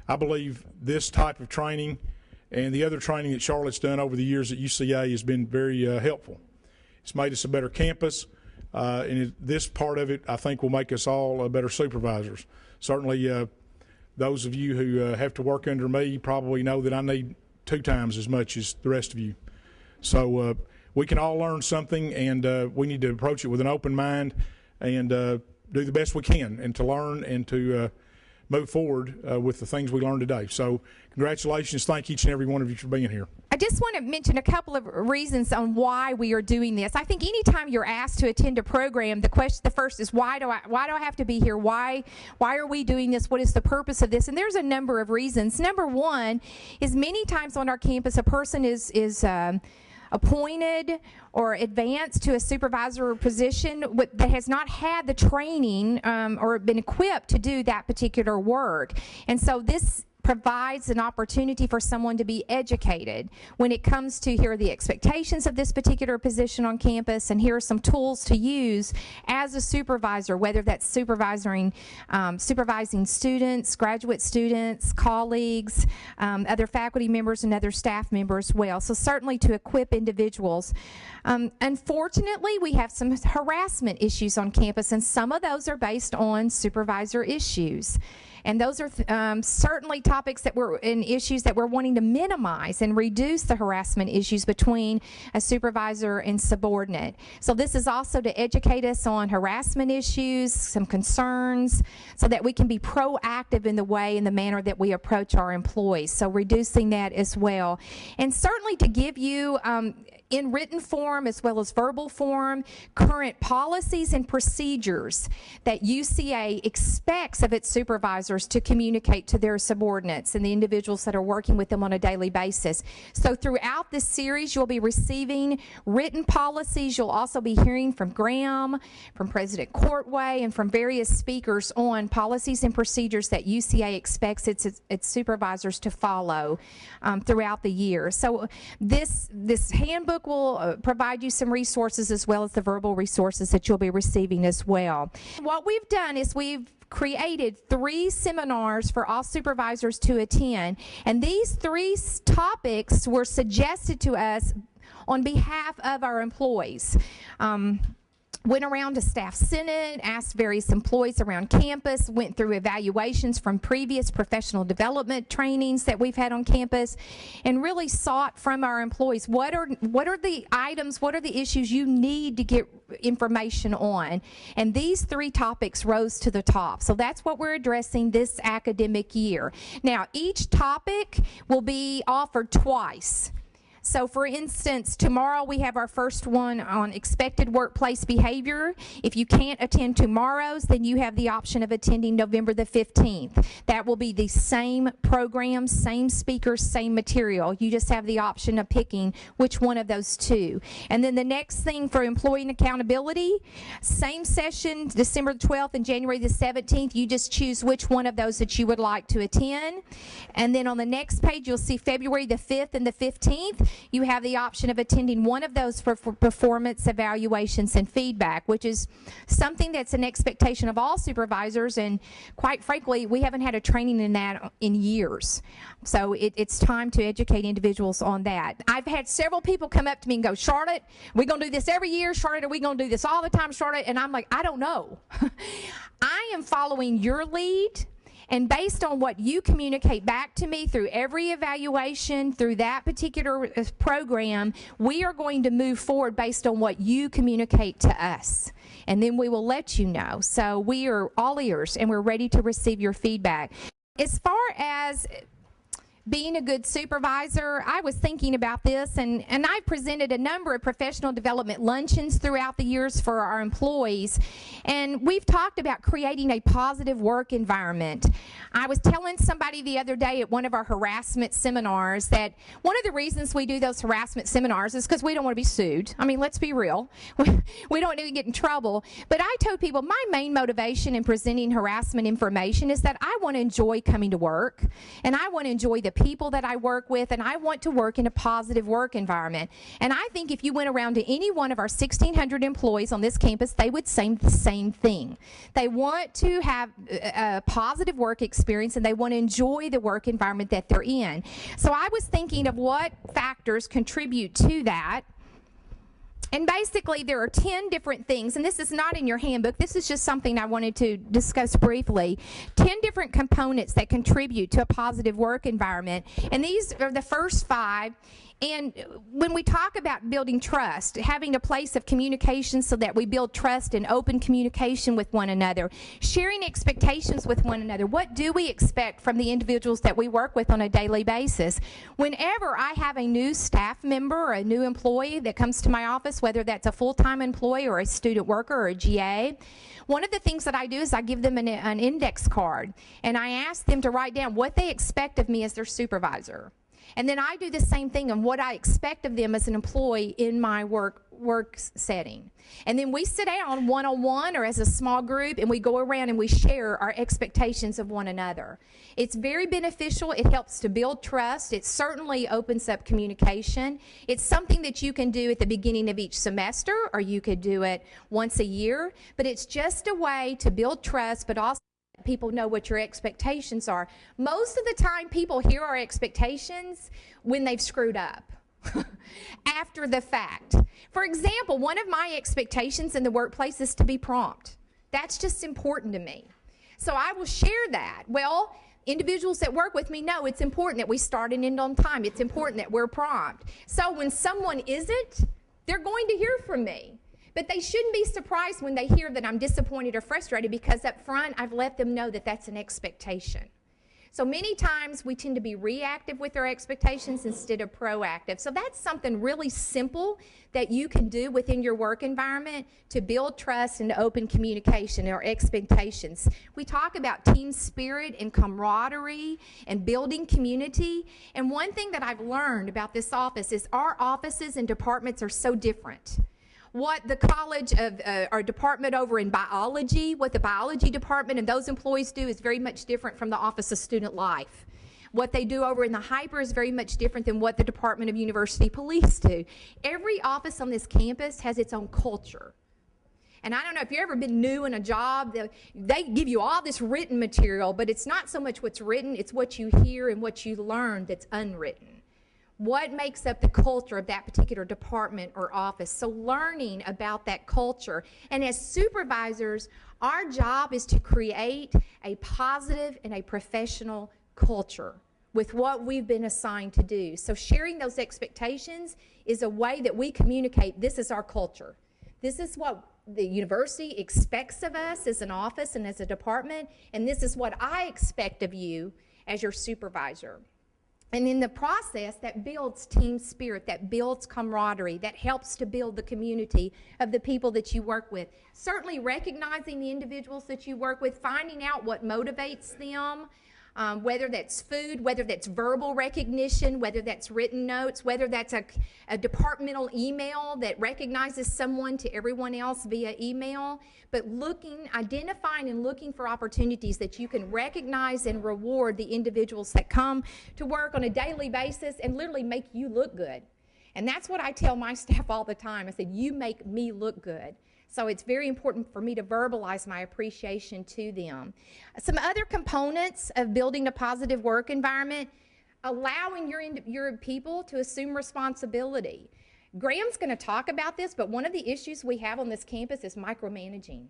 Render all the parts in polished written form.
I believe this type of training and the other training that Charlotte's done over the years at UCA has been very helpful. It's made us a better campus, and this part of it, I think, will make us all better supervisors. Certainly, those of you who have to work under me probably know that I need 2 times as much as the rest of you. So we can all learn something, and we need to approach it with an open mind and do the best we can, and to learn and to move forward with the things we learned today. So congratulations. Thank each and every one of you for being here. I just want to mention a couple of reasons on why we are doing this. I think anytime you're asked to attend a program, the first is why do I have to be here? Why are we doing this? What is the purpose of this? And there's a number of reasons. Number one is many times on our campus a person is appointed or advanced to a supervisor position that has not had the training or been equipped to do that particular work. And so this provides an opportunity for someone to be educated when it comes to here are the expectations of this particular position on campus, and here are some tools to use as a supervisor, whether that's supervising students, graduate students, colleagues, other faculty members, and other staff members as well. So certainly to equip individuals. Unfortunately, we have some harassment issues on campus, and some of those are based on supervisor issues. And those are certainly topics and issues that we're wanting to minimize and reduce the harassment issues between a supervisor and subordinate. So this is also to educate us on harassment issues, some concerns, so that we can be proactive in the way and the manner that we approach our employees. So reducing that as well. And certainly to give you in written form as well as verbal form, current policies and procedures that UCA expects of its supervisors to communicate to their subordinates and the individuals that are working with them on a daily basis. So throughout this series, you'll be receiving written policies. You'll also be hearing from Graham, from President Courtway, and from various speakers on policies and procedures that UCA expects its supervisors to follow throughout the year. So this handbook will provide you some resources as well as the verbal resources that you'll be receiving as well. What we've done is we've created 3 seminars for all supervisors to attend, and these 3 topics were suggested to us on behalf of our employees. Went around to Staff Senate, asked various employees around campus, went through evaluations from previous professional development trainings that we've had on campus, and really sought from our employees what are the items, what are the issues you need to get information on. And these 3 topics rose to the top. So that's what we're addressing this academic year. Now, each topic will be offered twice. So for instance, tomorrow we have our first one on expected workplace behavior. If you can't attend tomorrow's, then you have the option of attending November the 15th. That will be the same program, same speakers, same material. You just have the option of picking which one of those 2. And then the next thing for employee and accountability, same session, December the 12th and January the 17th. You just choose which one of those that you would like to attend. And then on the next page, you'll see February the 5th and the 15th. You have the option of attending one of those for performance evaluations and feedback, which is something that's an expectation of all supervisors, and quite frankly, we haven't had a training in that in years. So it's time to educate individuals on that. I've had several people come up to me and go, Charlotte, we're going to do this every year. Charlotte, are we going to do this all the time, Charlotte? And I'm like, I don't know. I am following your lead. And based on what you communicate back to me through every evaluation, through that particular program, we are going to move forward based on what you communicate to us. And then we will let you know. So we are all ears, and we're ready to receive your feedback. As far as being a good supervisor, I was thinking about this, and I've presented a number of professional development luncheons throughout the years for our employees, and we've talked about creating a positive work environment. I was telling somebody the other day at one of our harassment seminars that one of the reasons we do those harassment seminars is because we don't want to be sued. I mean, let's be real. We don't need to get in trouble. But I told people my main motivation in presenting harassment information is that I want to enjoy coming to work, and I want to enjoy the people that I work with, and I want to work in a positive work environment. And I think if you went around to any one of our 1,600 employees on this campus, they would say the same thing. They want to have a positive work experience, and they want to enjoy the work environment that they're in. So I was thinking of what factors contribute to that. And basically, there are 10 different things, and this is not in your handbook. This is just something I wanted to discuss briefly. 10 different components that contribute to a positive work environment, and these are the first 5. And when we talk about building trust, having a place of communication so that we build trust and open communication with one another, sharing expectations with one another. What do we expect from the individuals that we work with on a daily basis? Whenever I have a new staff member or a new employee that comes to my office, whether that's a full-time employee or a student worker or a GA, one of the things that I do is I give them an index card, and I ask them to write down what they expect of me as their supervisor. And then I do the same thing on what I expect of them as an employee in my work setting. And then we sit down one-on-one or as a small group, and we go around and we share our expectations of one another. It's very beneficial. It helps to build trust. It certainly opens up communication. It's something that you can do at the beginning of each semester, or you could do it once a year. But it's just a way to build trust, but also people know what your expectations are. Most of the time, people hear our expectations when they've screwed up after the fact. For example, one of my expectations in the workplace is to be prompt. That's just important to me. So I will share that. Well, individuals that work with me know it's important that we start and end on time. It's important that we're prompt. So when someone isn't, they're going to hear from me. But they shouldn't be surprised when they hear that I'm disappointed or frustrated, because up front I've let them know that that's an expectation. So many times we tend to be reactive with our expectations instead of proactive. So that's something really simple that you can do within your work environment to build trust and open communication or expectations. We talk about team spirit and camaraderie and building community. And one thing that I've learned about this office is our offices and departments are so different. What the college of our department over in biology, what the biology department and those employees do is very much different from the Office of Student Life. What they do over in the Hyper is very much different than what the Department of University Police do. Every office on this campus has its own culture. And I don't know if you've ever been new in a job, they give you all this written material, but it's not so much what's written, it's what you hear and what you learn that's unwritten. What makes up the culture of that particular department or office? So learning about that culture. And as supervisors, our job is to create a positive and a professional culture with what we've been assigned to do. So sharing those expectations is a way that we communicate, this is our culture. This is what the university expects of us as an office and as a department, and this is what I expect of you as your supervisor. And in the process, that builds team spirit, that builds camaraderie, that helps to build the community of the people that you work with. Certainly recognizing the individuals that you work with, finding out what motivates them, whether that's food, whether that's verbal recognition, whether that's written notes, whether that's a departmental email that recognizes someone to everyone else via email, but identifying and looking for opportunities that you can recognize and reward the individuals that come to work on a daily basis and literally make you look good. And that's what I tell my staff all the time. I said, you make me look good. So it's very important for me to verbalize my appreciation to them. Some other components of building a positive work environment, allowing your people to assume responsibility. Graham's going to talk about this, but one of the issues we have on this campus is micromanaging.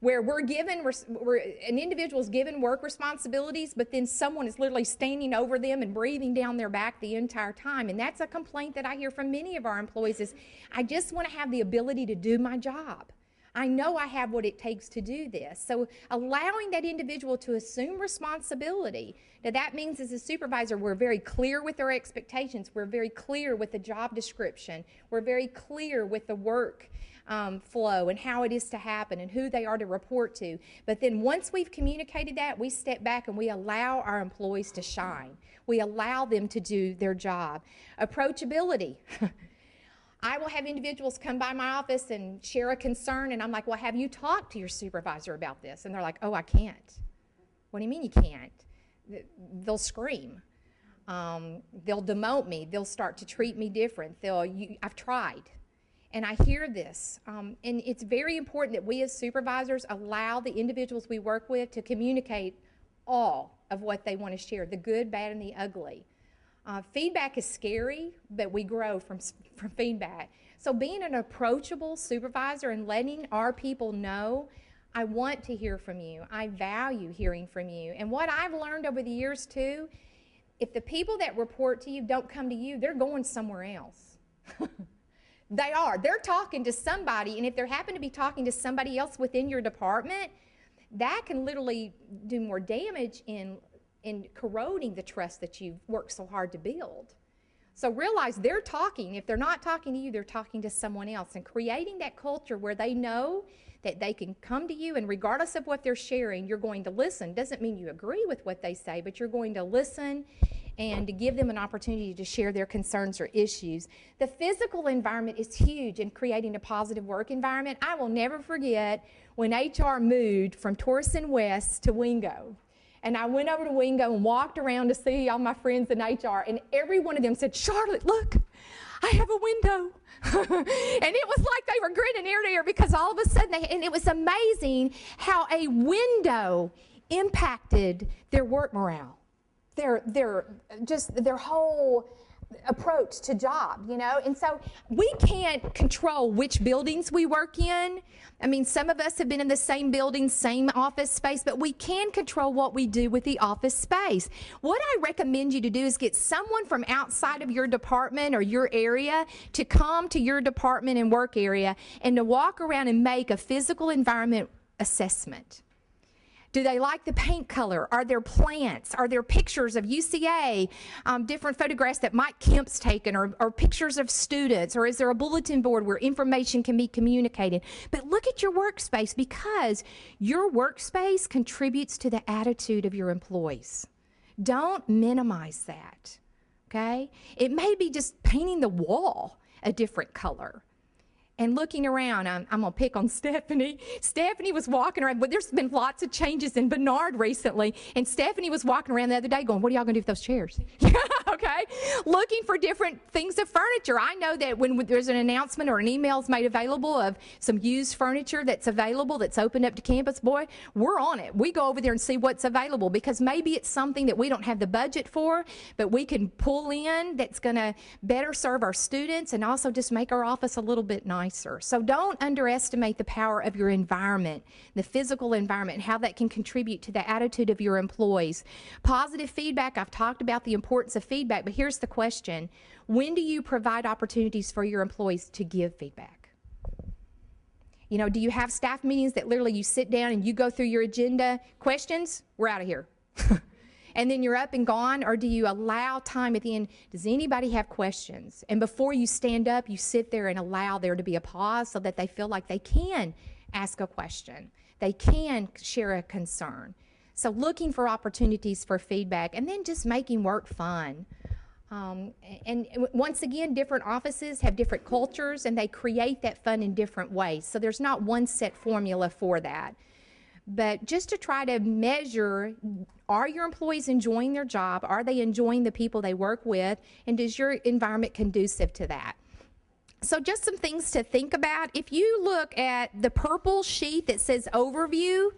Where an individual's given work responsibilities, but then someone is literally standing over them and breathing down their back the entire time. And that's a complaint that I hear from many of our employees is, I just want to have the ability to do my job. I know I have what it takes to do this. So allowing that individual to assume responsibility. Now that means as a supervisor, we're very clear with our expectations. We're very clear with the job description. We're very clear with the work flow and how it is to happen and who they are to report to. But then once we've communicated that, we step back and we allow our employees to shine. We allow them to do their job. Approachability. I will have individuals come by my office and share a concern, and I'm like, well, have you talked to your supervisor about this? And they're like, oh, I can't. What do you mean you can't? They'll scream. They'll demote me. They'll start to treat me different. I've tried. And I hear this. And it's very important that we as supervisors allow the individuals we work with to communicate all of what they want to share, the good, bad, and the ugly. Feedback is scary, but we grow from feedback. So being an approachable supervisor and letting our people know, I want to hear from you. I value hearing from you. And what I've learned over the years, too, if the people that report to you don't come to you, they're going somewhere else. They are. They're talking to somebody, and if they happen to be talking to somebody else within your department, that can literally do more damage in corroding the trust that you've worked so hard to build. So realize they're talking. If they're not talking to you, they're talking to someone else. And creating that culture where they know that they can come to you, and regardless of what they're sharing, you're going to listen. Doesn't mean you agree with what they say, but you're going to listen and to give them an opportunity to share their concerns or issues. The physical environment is huge in creating a positive work environment. I will never forget when HR moved from Torreson West to Wingo. And I went over to Wingo and walked around to see all my friends in HR, and every one of them said, "Charlotte, look, I have a window." And it was like they were grinning ear to ear, because all of a sudden, and it was amazing how a window impacted their work morale, their whole approach to job, you know. And so we can't control which buildings we work in. I mean, some of us have been in the same building, same office space, but we can control what we do with the office space. What I recommend you to do is get someone from outside of your department or your area to come to your department and work area and to walk around and make a physical environment assessment. Do they like the paint color? Are there plants? Are there pictures of UCA, different photographs that Mike Kemp's taken, or pictures of students? Or is there a bulletin board where information can be communicated? But look at your workspace, because your workspace contributes to the attitude of your employees. Don't minimize that, okay? It may be just painting the wall a different color. And looking around, I'm going to pick on Stephanie. Stephanie was walking around, but there's been lots of changes in Bernard recently, and Stephanie was walking around the other day going, "What are y'all going to do with those chairs?" Okay? Looking for different things of furniture. I know that when there's an announcement or an email is made available of some used furniture that's available, that's opened up to campus, boy, we're on it. We go over there and see what's available, because maybe it's something that we don't have the budget for, but we can pull in that's going to better serve our students and also just make our office a little bit nicer. So don't underestimate the power of your environment, the physical environment, and how that can contribute to the attitude of your employees. Positive feedback, I've talked about the importance of feedback, but here's the question. When do you provide opportunities for your employees to give feedback? You know, do you have staff meetings that literally you sit down and you go through your agenda, questions, we're out of here. And then you're up and gone? Or do you allow time at the end? Does anybody have questions? And before you stand up, you sit there and allow there to be a pause so that they feel like they can ask a question. They can share a concern. So looking for opportunities for feedback, and then just making work fun. And once again, different offices have different cultures, and they create that fun in different ways. So there's not one set formula for that. But just to try to measure, are your employees enjoying their job? Are they enjoying the people they work with? And is your environment conducive to that? So just some things to think about. If you look at the purple sheet that says overview,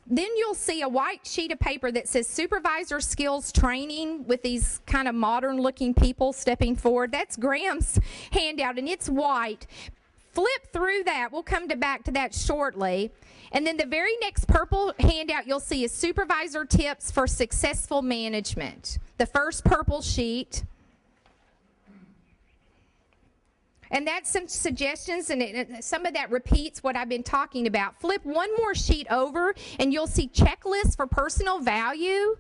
then you'll see a white sheet of paper that says Supervisor Skills Training, with these kind of modern looking people stepping forward. That's Graham's handout, and it's white. Flip through that. We'll come back to that shortly. And then the very next purple handout you'll see is Supervisor Tips for Successful Management. The first purple sheet. And that's some suggestions, and some of that repeats what I've been talking about. Flip one more sheet over, and you'll see checklists for personal value.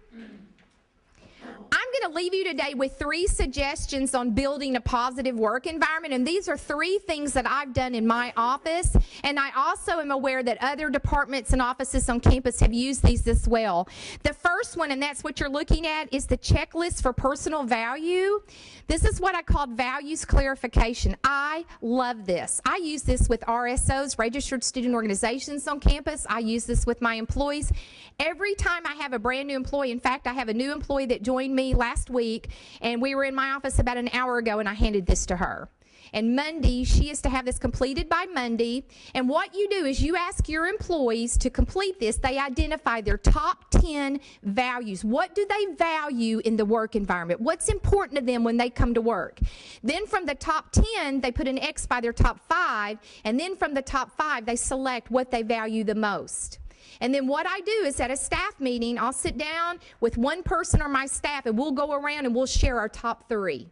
I'm going to leave you today with 3 suggestions on building a positive work environment, and these are 3 things that I've done in my office, and I also am aware that other departments and offices on campus have used these as well. The first one, and that's what you're looking at, is the checklist for personal value. This is what I called values clarification. I love this. I use this with RSOs, registered student organizations on campus. I use this with my employees. Every time I have a brand new employee, in fact, I have a new employee that joined me last week, and we were in my office about an hour ago, and I handed this to her. And Monday, she is to have this completed by Monday. And what you do is you ask your employees to complete this. They identify their top 10 values. What do they value in the work environment? What's important to them when they come to work? Then from the top 10, they put an X by their top 5. And then from the top 5, they select what they value the most. And then what I do is at a staff meeting, I'll sit down with one person on my staff, and we'll go around and we'll share our top 3.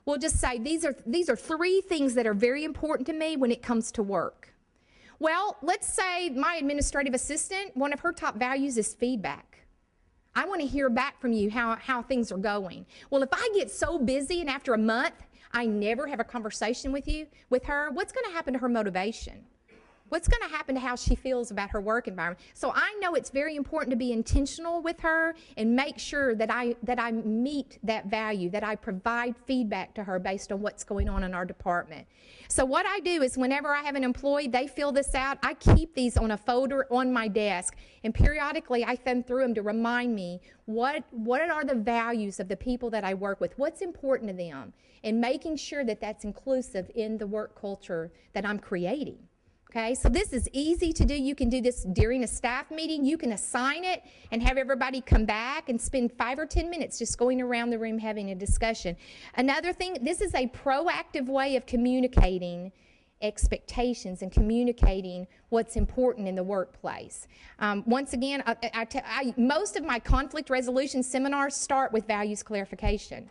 We'll just say, these are 3 things that are very important to me when it comes to work. Well, let's say my administrative assistant, one of her top values is feedback. I want to hear back from you how things are going. Well, if I get so busy and after a month, I never have a conversation with her, what's going to happen to her motivation? What's going to happen to how she feels about her work environment? So I know it's very important to be intentional with her and make sure that I meet that value, that I provide feedback to her based on what's going on in our department. So what I do is whenever I have an employee, they fill this out, I keep these on a folder on my desk, and periodically I thumb through them to remind me what are the values of the people that I work with, what's important to them, and making sure that that's inclusive in the work culture that I'm creating. Okay, so this is easy to do. You can do this during a staff meeting. You can assign it and have everybody come back and spend 5 or 10 minutes just going around the room having a discussion. Another thing, this is a proactive way of communicating expectations and communicating what's important in the workplace. Once again, most of my conflict resolution seminars start with values clarification,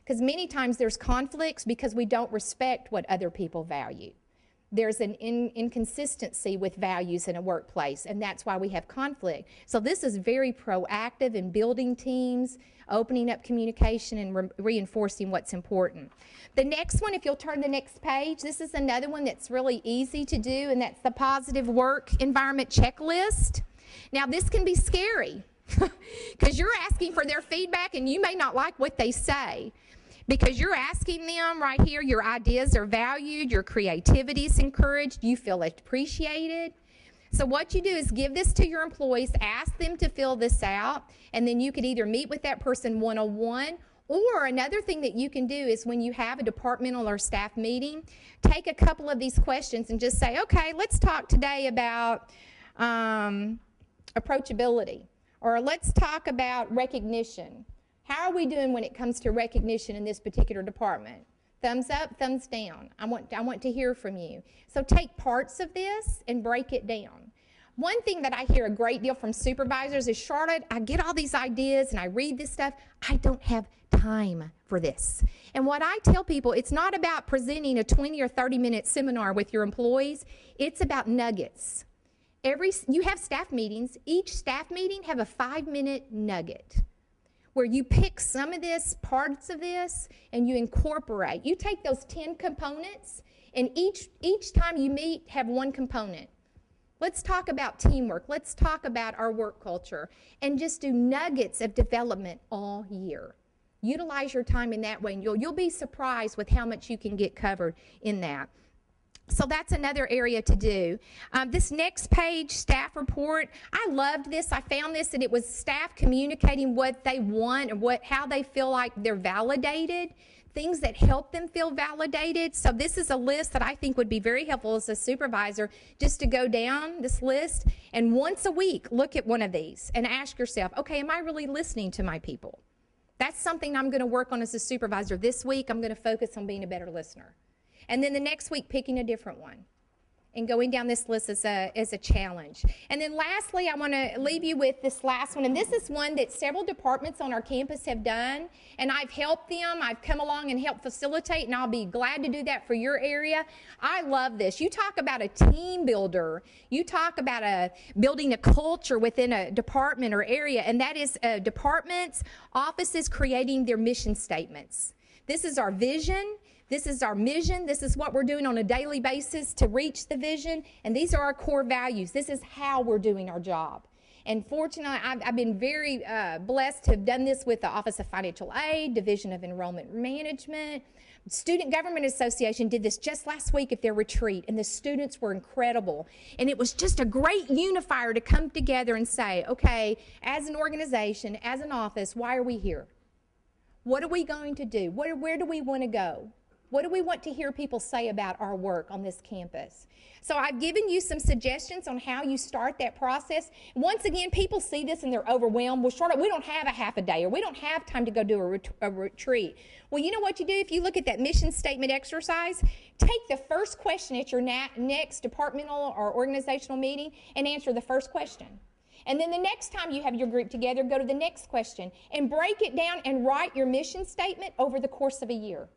because many times there's conflicts because we don't respect what other people value. There's an inconsistency with values in a workplace, and that's why we have conflict. So this is very proactive in building teams, opening up communication, and reinforcing what's important. The next one, if you'll turn the next page, this is another one that's really easy to do, and that's the positive work environment checklist. Now, this can be scary because you're asking for their feedback, and you may not like what they say. Because you're asking them right here, your ideas are valued, your creativity is encouraged, you feel appreciated. So what you do is give this to your employees, ask them to fill this out, and then you could either meet with that person one-on-one, or another thing that you can do is when you have a departmental or staff meeting, take a couple of these questions and just say, okay, let's talk today about approachability, or let's talk about recognition. How are we doing when it comes to recognition in this particular department? Thumbs up, thumbs down. I want to hear from you. So take parts of this and break it down. One thing that I hear a great deal from supervisors is, Charlotte, I get all these ideas and I read this stuff. I don't have time for this. And what I tell people, it's not about presenting a 20 or 30-minute seminar with your employees. It's about nuggets. You have staff meetings. Each staff meeting have a 5-minute nugget, where you pick some of this, parts of this, and you incorporate. You take those 10 components, and each time you meet, have one component. Let's talk about teamwork. Let's talk about our work culture, and just do nuggets of development all year. Utilize your time in that way, and you'll be surprised with how much you can get covered in that. So that's another area to do. This next page, staff report, I loved this. I found this, and it was staff communicating what they want and how they feel like they're validated, things that help them feel validated. So this is a list that I think would be very helpful as a supervisor, just to go down this list and once a week look at one of these and ask yourself, okay, am I really listening to my people? That's something I'm going to work on as a supervisor. This week I'm going to focus on being a better listener. And then the next week, picking a different one And going down this list is a challenge. And then lastly, I want to leave you with this last one. And this is one that several departments on our campus have done. And I've helped them. I've come along and helped facilitate. And I'll be glad to do that for your area. I love this. You talk about a team builder. You talk about building a culture within a department or area. And that is departments, offices creating their mission statements. This is our vision. This is our mission. This is what we're doing on a daily basis to reach the vision. And these are our core values. This is how we're doing our job. And fortunately, I've been very blessed to have done this with the Office of Financial Aid, Division of Enrollment Management. Student Government Association did this just last week at their retreat, and the students were incredible. And it was just a great unifier to come together and say, okay, as an organization, as an office, why are we here? What are we going to do? Where do we want to go? What do we want to hear people say about our work on this campus? So I've given you some suggestions on how you start that process. Once again, people see this and they're overwhelmed. Well, Charlotte, we don't have a half a day, or we don't have time to go do a retreat. Well, you know what you do? If you look at that mission statement exercise, take the first question at your next departmental or organizational meeting and answer the first question. And then the next time you have your group together, go to the next question and break it down and write your mission statement over the course of a year.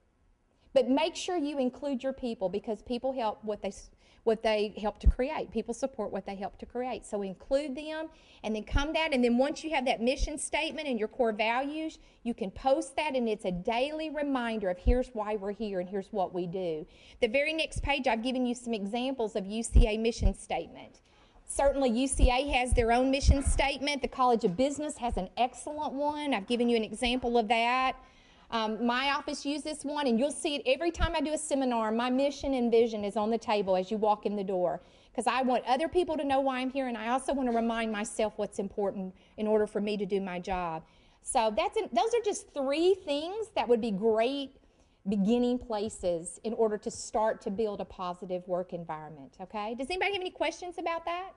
But make sure you include your people, because people help what they help to create. People support what they help to create. So include them, and then and then once you have that mission statement and your core values, you can post that, and it's a daily reminder of here's why we're here and here's what we do. The very next page, I've given you some examples of UCA mission statement. Certainly UCA has their own mission statement. The College of Business has an excellent one. I've given you an example of that. My office uses this one, and you'll see it every time I do a seminar. My mission and vision is on the table as you walk in the door, because I want other people to know why I'm here, and I also want to remind myself what's important in order for me to do my job. So those are just 3 things that would be great beginning places in order to start to build a positive work environment, okay? Does anybody have any questions about that?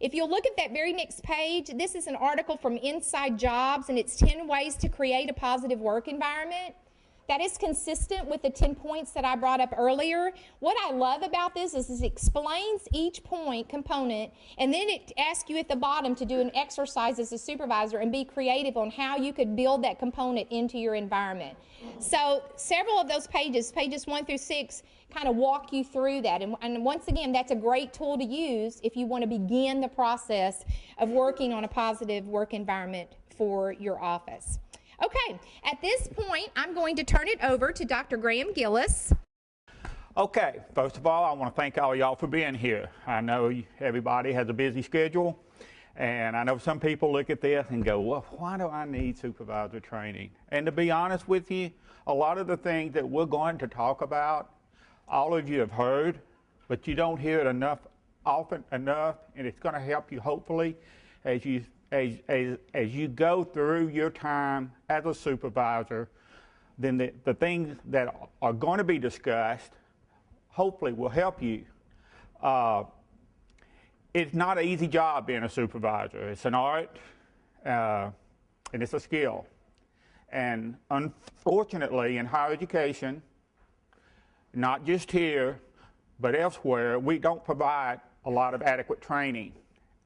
If you'll look at that very next page, this is an article from Inside Jobs, and it's 10 ways to create a positive work environment. That is consistent with the 10 points that I brought up earlier. What I love about this is it explains each component, and then it asks you at the bottom to do an exercise as a supervisor and be creative on how you could build that component into your environment. So several of those pages 1 through 6, kind of walk you through that. And once again, that's a great tool to use if you want to begin the process of working on a positive work environment for your office. Okay, at this point, I'm going to turn it over to Dr. Graham Gillis. Okay, first of all, I want to thank all y'all for being here. I know everybody has a busy schedule, and I know some people look at this and go, well, why do I need supervisor training? And to be honest with you, a lot of the things that we're going to talk about, all of you have heard, but you don't hear it often enough, and it's going to help you hopefully as you go through your time as a supervisor. Then the things that are going to be discussed hopefully will help you. It's not an easy job being a supervisor. It's an art, and it's a skill. And unfortunately, in higher education, not just here, but elsewhere, we don't provide a lot of adequate training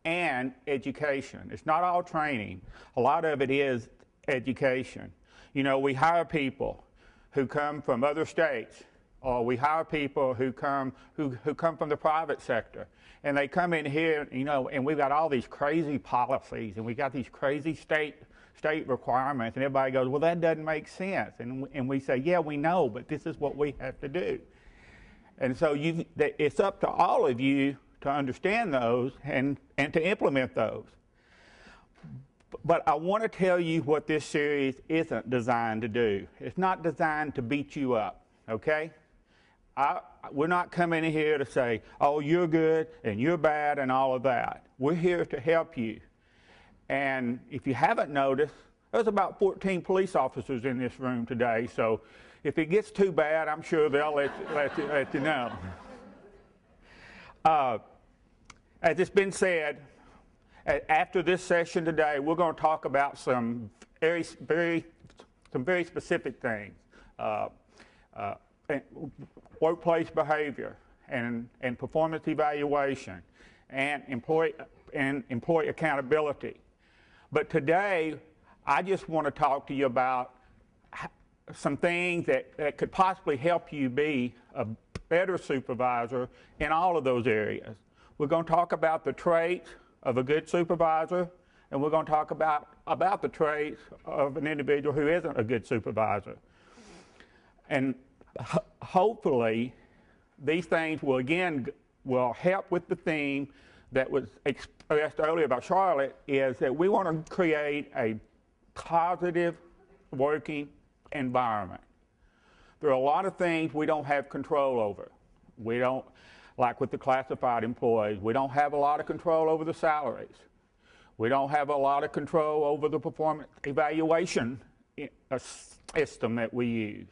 and education. It's not all training. A lot of it is education. You know, we hire people who come from other states, or we hire people who come from the private sector, and they come in here, you know, and we've got all these crazy policies, and we got these crazy state requirements, and everybody goes, well, that doesn't make sense. And we say, yeah, we know, but this is what we have to do. And so it's up to all of you to understand those and to implement those. But I want to tell you what this series isn't designed to do. It's not designed to beat you up, okay? We're not coming in here to say, oh, you're good and you're bad and all of that. We're here to help you. And if you haven't noticed, there's about 14 police officers in this room today, so if it gets too bad, I'm sure they'll let you know. As it's been said, after this session today, we're going to talk about some very specific things, workplace behavior and performance evaluation and employee accountability. But today, I just want to talk to you about some things that could possibly help you be a better supervisor in all of those areas. We're going to talk about the traits of a good supervisor, and we're going to talk about the traits of an individual who isn't a good supervisor. And hopefully, these things will help with the theme that was expressed earlier by Charlotte, is that we want to create a positive working environment. There are a lot of things we don't have control over. We don't, like with the classified employees, we don't have a lot of control over the salaries. We don't have a lot of control over the performance evaluation system that we use.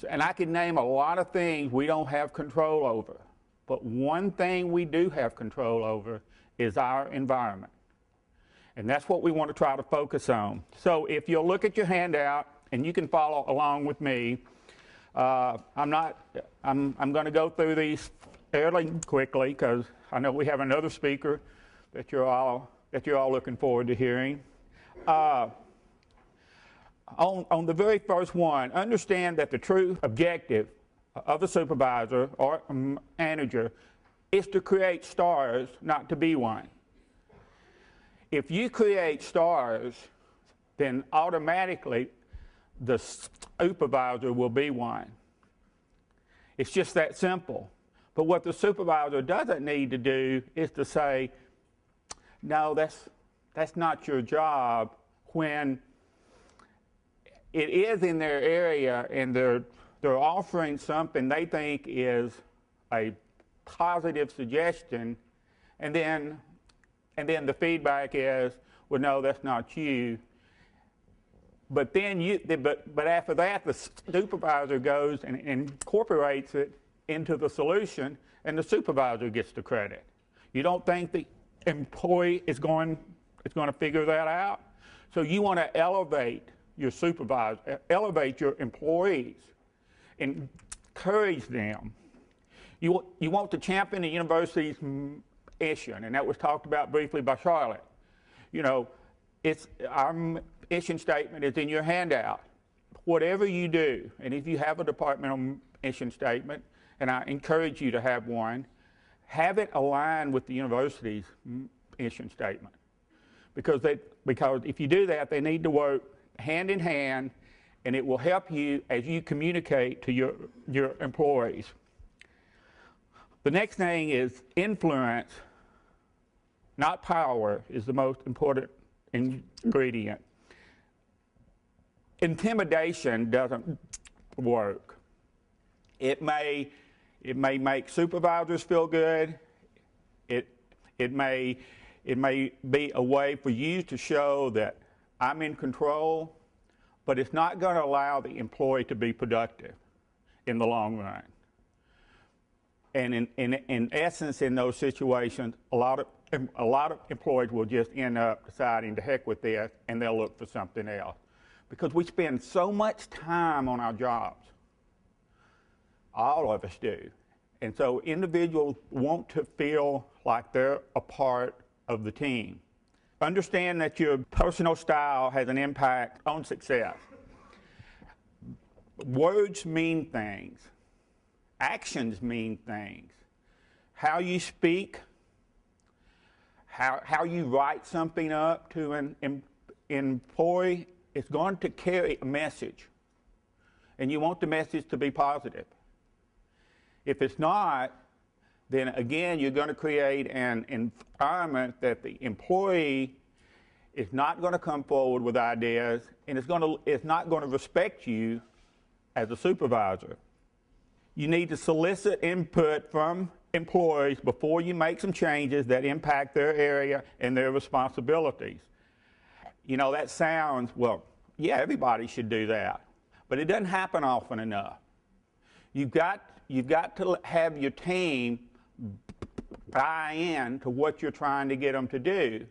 And I can name a lot of things we don't have control over. But one thing we do have control over is our environment. And that's what we want to try to focus on. So if you'll look at your handout, and you can follow along with me, I'm going to go through these fairly quickly because I know we have another speaker that you're all looking forward to hearing. On the very first one, understand that the true objective of a supervisor or manager is to create stars, not to be one. If you create stars, then automatically the supervisor will be one. It's just that simple. But what the supervisor doesn't need to do is to say, no, that's not your job, when it is in their area and they're offering something they think is a positive suggestion, and then the feedback is, well, no, that's not you. But then but after that, the supervisor goes and incorporates it into the solution, and the supervisor gets the credit. You don't think the employee is going to figure that out? So you want to elevate your supervisor, elevate your employees, encourage them. You want to champion the university's mission, and that was talked about briefly by Charlotte. You know, it's our mission statement is in your handout. Whatever you do, and if you have a departmental mission statement, and I encourage you to have one, have it aligned with the university's mission statement. Because if you do that, they need to work hand in hand, and it will help you as you communicate to your employees. The next thing is influence, not power, is the most important ingredient. Intimidation doesn't work. It may make supervisors feel good. It may be a way for you to show that I'm in control, but it's not going to allow the employee to be productive in the long run. And in essence, in those situations, a lot of employees will just end up deciding to heck with this, and they'll look for something else. Because we spend so much time on our jobs. All of us do. And so individuals want to feel like they're a part of the team. Understand that your personal style has an impact on success. Words mean things. Actions mean things. How you speak, how you write something up to an employee, it's going to carry a message. And you want the message to be positive. If it's not, then again, you're going to create an environment that the employee is not going to come forward with ideas, and it's not going to respect you as a supervisor. You need to solicit input from employees before you make some changes that impact their area and their responsibilities. You know, that sounds, well, yeah, everybody should do that, but it doesn't happen often enough. You've got to have your team buy in to what you're trying to get them to do.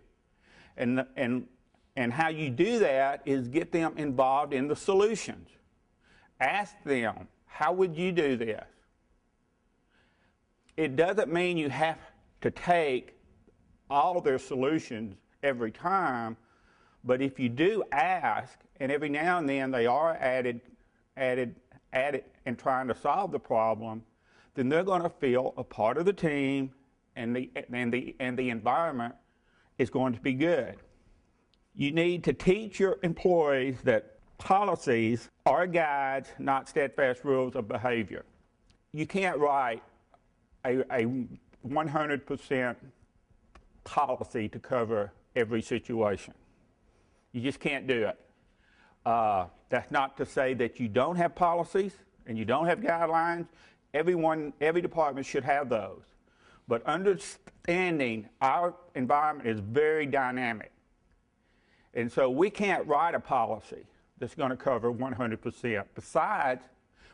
And how you do that is get them involved in the solutions. Ask them, how would you do this? It doesn't mean you have to take all of their solutions every time, but if you do ask, and every now and then they are added and trying to solve the problem, then they're going to feel a part of the team, and the environment is going to be good. You need to teach your employees that policies are guides, not steadfast rules of behavior. You can't write a 100% policy to cover every situation. You just can't do it. That's not to say that you don't have policies and you don't have guidelines. Every department should have those. But understanding our environment is very dynamic. And so we can't write a policy that's going to cover 100%. Besides,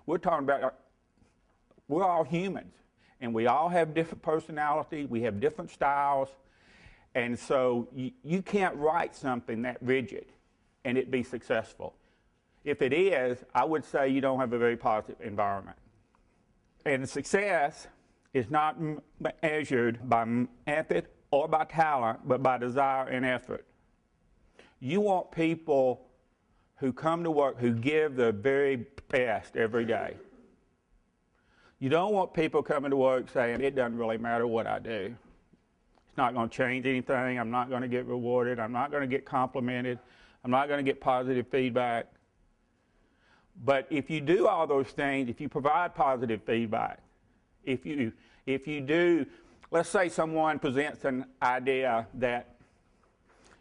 we're talking about, we're all humans, and we all have different personalities, we have different styles, and so you can't write something that rigid and it be successful. If it is, I would say you don't have a very positive environment. And success is not measured by method or by talent, but by desire and effort. You want people who come to work who give their very best every day. You don't want people coming to work saying, it doesn't really matter what I do. It's not going to change anything. I'm not going to get rewarded. I'm not going to get complimented. I'm not going to get positive feedback. But if you do all those things, if you provide positive feedback, if you do, let's say someone presents an idea that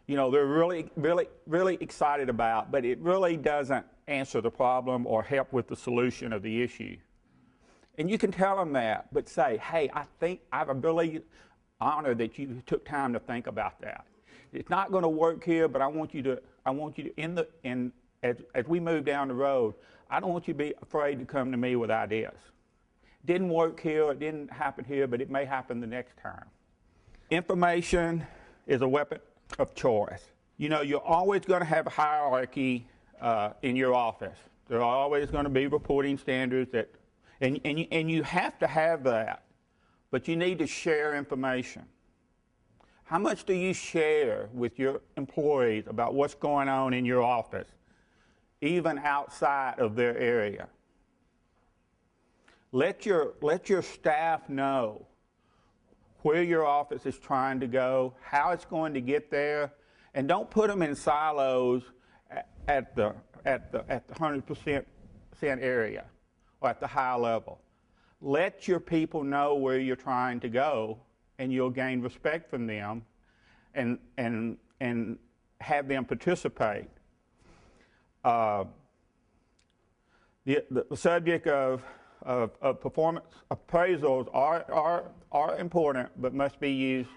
they're really excited about, but it really doesn't answer the problem or help with the solution of the issue. And you can tell them that, but say, hey, I'm really honored that you took time to think about that. It's not going to work here, but I want you to, as we move down the road, I don't want you to be afraid to come to me with ideas. It didn't work here, it didn't happen here, but it may happen the next time. Information is a weapon of choice. You're always going to have a hierarchy in your office. There are always going to be reporting standards and you have to have that, but you need to share information. How much do you share with your employees about what's going on in your office, even outside of their area? Let your staff know where your office is trying to go, how it's going to get there, and don't put them in silos at the 100% area or at the high level. Let your people know where you're trying to go, and you'll gain respect from them and have them participate. The subject of performance appraisals are important, but must be used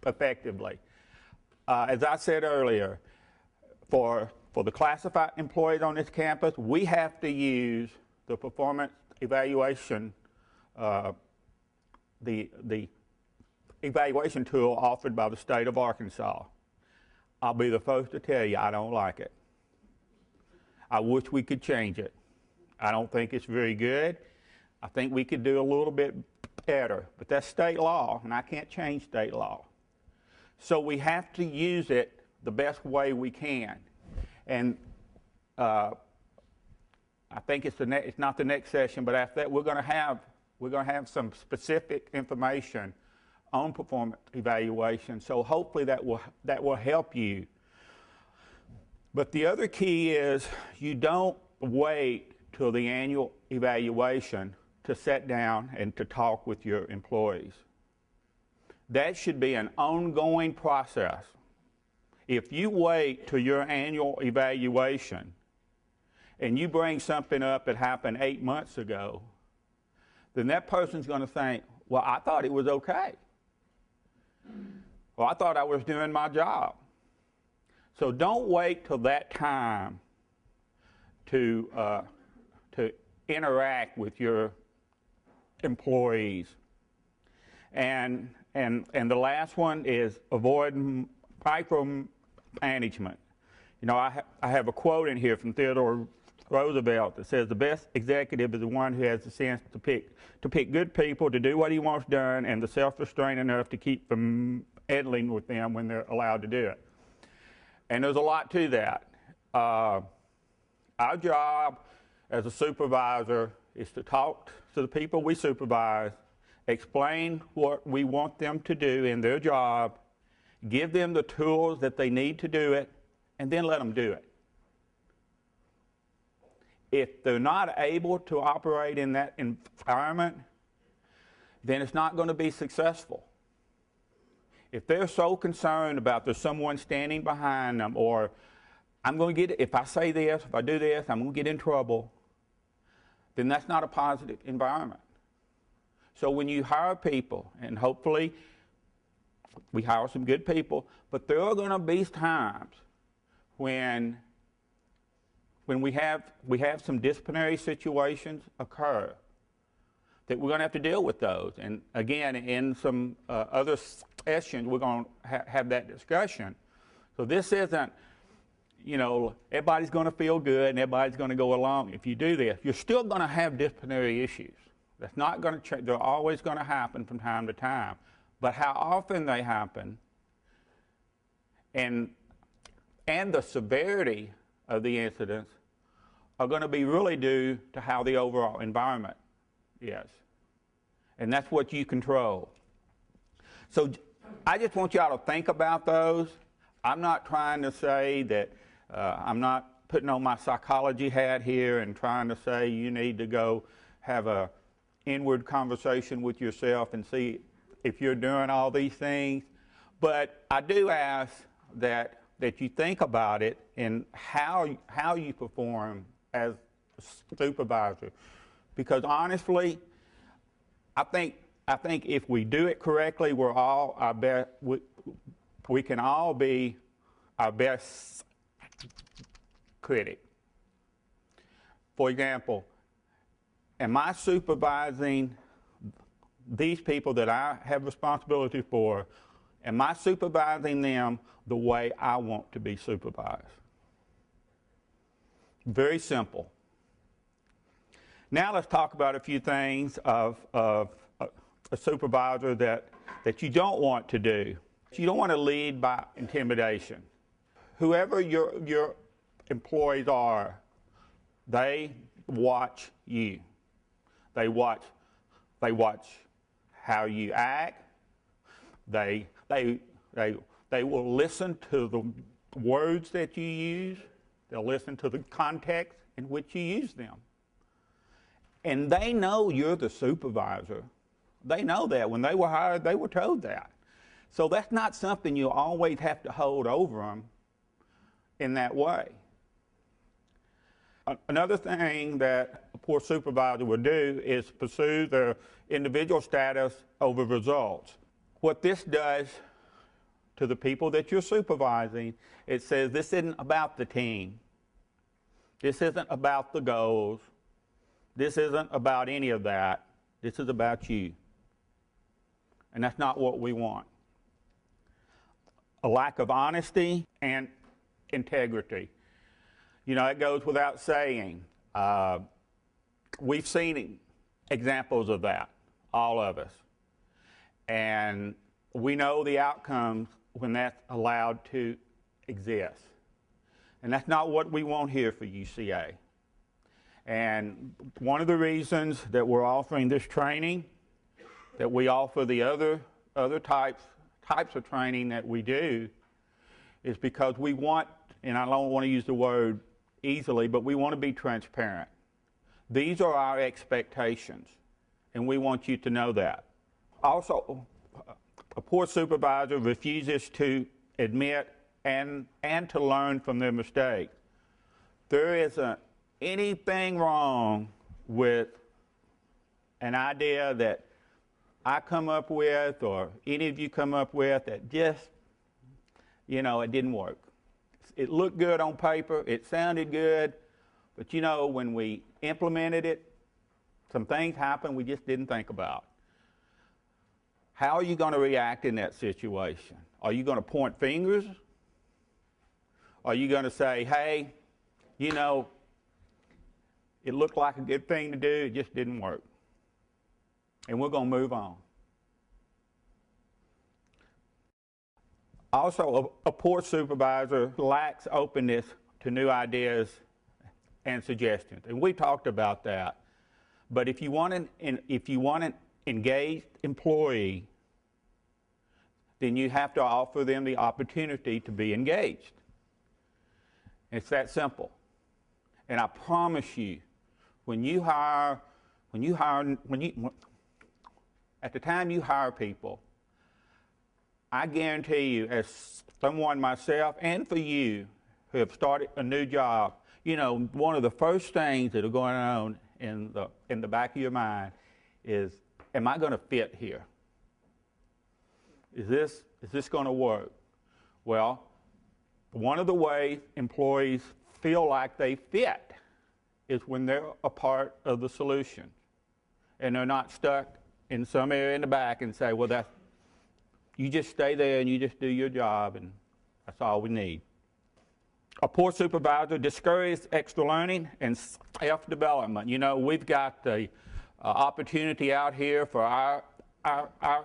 effectively. As I said earlier, for the classified employees on this campus, we have to use the performance evaluation, the evaluation tool offered by the state of Arkansas. I'll be the first to tell you I don't like it. I wish we could change it. I don't think it's very good. I think we could do a little bit better, but that's state law, and I can't change state law. So we have to use it the best way we can. And I think it's not the next session, but after that we're going to have some specific information on performance evaluation. So hopefully that will help you. But the other key is you don't wait till the annual evaluation to sit down and to talk with your employees. That should be an ongoing process. If you wait till your annual evaluation and you bring something up that happened 8 months ago, then that person's going to think, well, I thought it was okay. Well, I thought I was doing my job. So don't wait till that time to interact with your employees. And the last one is avoid micromanagement. I have a quote in here from Theodore Roosevelt that says the best executive is the one who has the sense to pick good people to do what he wants done and the self-restraint enough to keep from meddling with them when they're allowed to do it. And there's a lot to that. Our job as a supervisor is to talk to the people we supervise, explain what we want them to do in their job, give them the tools that they need to do it, and then let them do it. If they're not able to operate in that environment, then it's not going to be successful. If they're so concerned about there's someone standing behind them, or I'm going to get, if I say this, if I do this, I'm going to get in trouble, then that's not a positive environment. So when you hire people, and hopefully we hire some good people, but there are going to be times when we have some disciplinary situations occur that we're going to have to deal with those. And again, in some other sessions, we're going to have that discussion. So this isn't, you know, everybody's going to feel good and everybody's going to go along. If you do this, you're still going to have disciplinary issues. That's not going to change. They're always going to happen from time to time. But how often they happen and the severity of the incidents are going to be really due to how the overall environment is. And that's what you control. So I just want y'all to think about those. I'm not trying to say that, I'm not putting on my psychology hat here and trying to say you need to go have a inward conversation with yourself and see if you're doing all these things. But I do ask that you think about it and how you perform as a supervisor. Because honestly, I think if we do it correctly, we're all our best. We can all be our best critic. For example, am I supervising these people that I have responsibility for? Am I supervising them the way I want to be supervised? Very simple. Now let's talk about a few things of a supervisor that you don't want to do. You don't want to lead by intimidation. Whoever your employees are, they watch you. They watch how you act. They will listen to the words that you use. They'll listen to the context in which you use them. And they know you're the supervisor. They know that. When they were hired, they were told that. So that's not something you always have to hold over them in that way. Another thing that a poor supervisor would do is pursue their individual status over results. What this does to the people that you're supervising, it says this isn't about the team. This isn't about the goals. This isn't about any of that. This is about you. And that's not what we want. A lack of honesty and integrity. You know, it goes without saying. We've seen examples of that, all of us. And we know the outcomes when that's allowed to exist. And that's not what we want here for UCA. And one of the reasons that we're offering this training, that we offer the other types of training that we do, is because we want, and I don't want to use the word easily, but we want to be transparent. These are our expectations, and we want you to know that. Also, a poor supervisor refuses to admit and to learn from their mistakes. There isn't anything wrong with an idea that I come up with or any of you come up with that just, you know, it didn't work. It looked good on paper, it sounded good, but you know, when we implemented it, some things happened we just didn't think about. How are you going to react in that situation? Are you going to point fingers? Are you going to say, hey, you know, It looked like a good thing to do, it just didn't work. And we're going to move on. Also, a poor supervisor lacks openness to new ideas and suggestions. And we talked about that. But if you want an engaged employee, then you have to offer them the opportunity to be engaged. It's that simple. And I promise you, at the time you hire people, I guarantee you, as someone myself and for you who have started a new job, you know, one of the first things that are going on in the back of your mind is, am I going to fit here? Is this going to work? Well, one of the ways employees feel like they fit is when they're a part of the solution and they're not stuck in some area in the back and say, well, you just stay there and you just do your job, and that's all we need. A poor supervisor discourages extra learning and self-development. You know, we've got the opportunity out here for our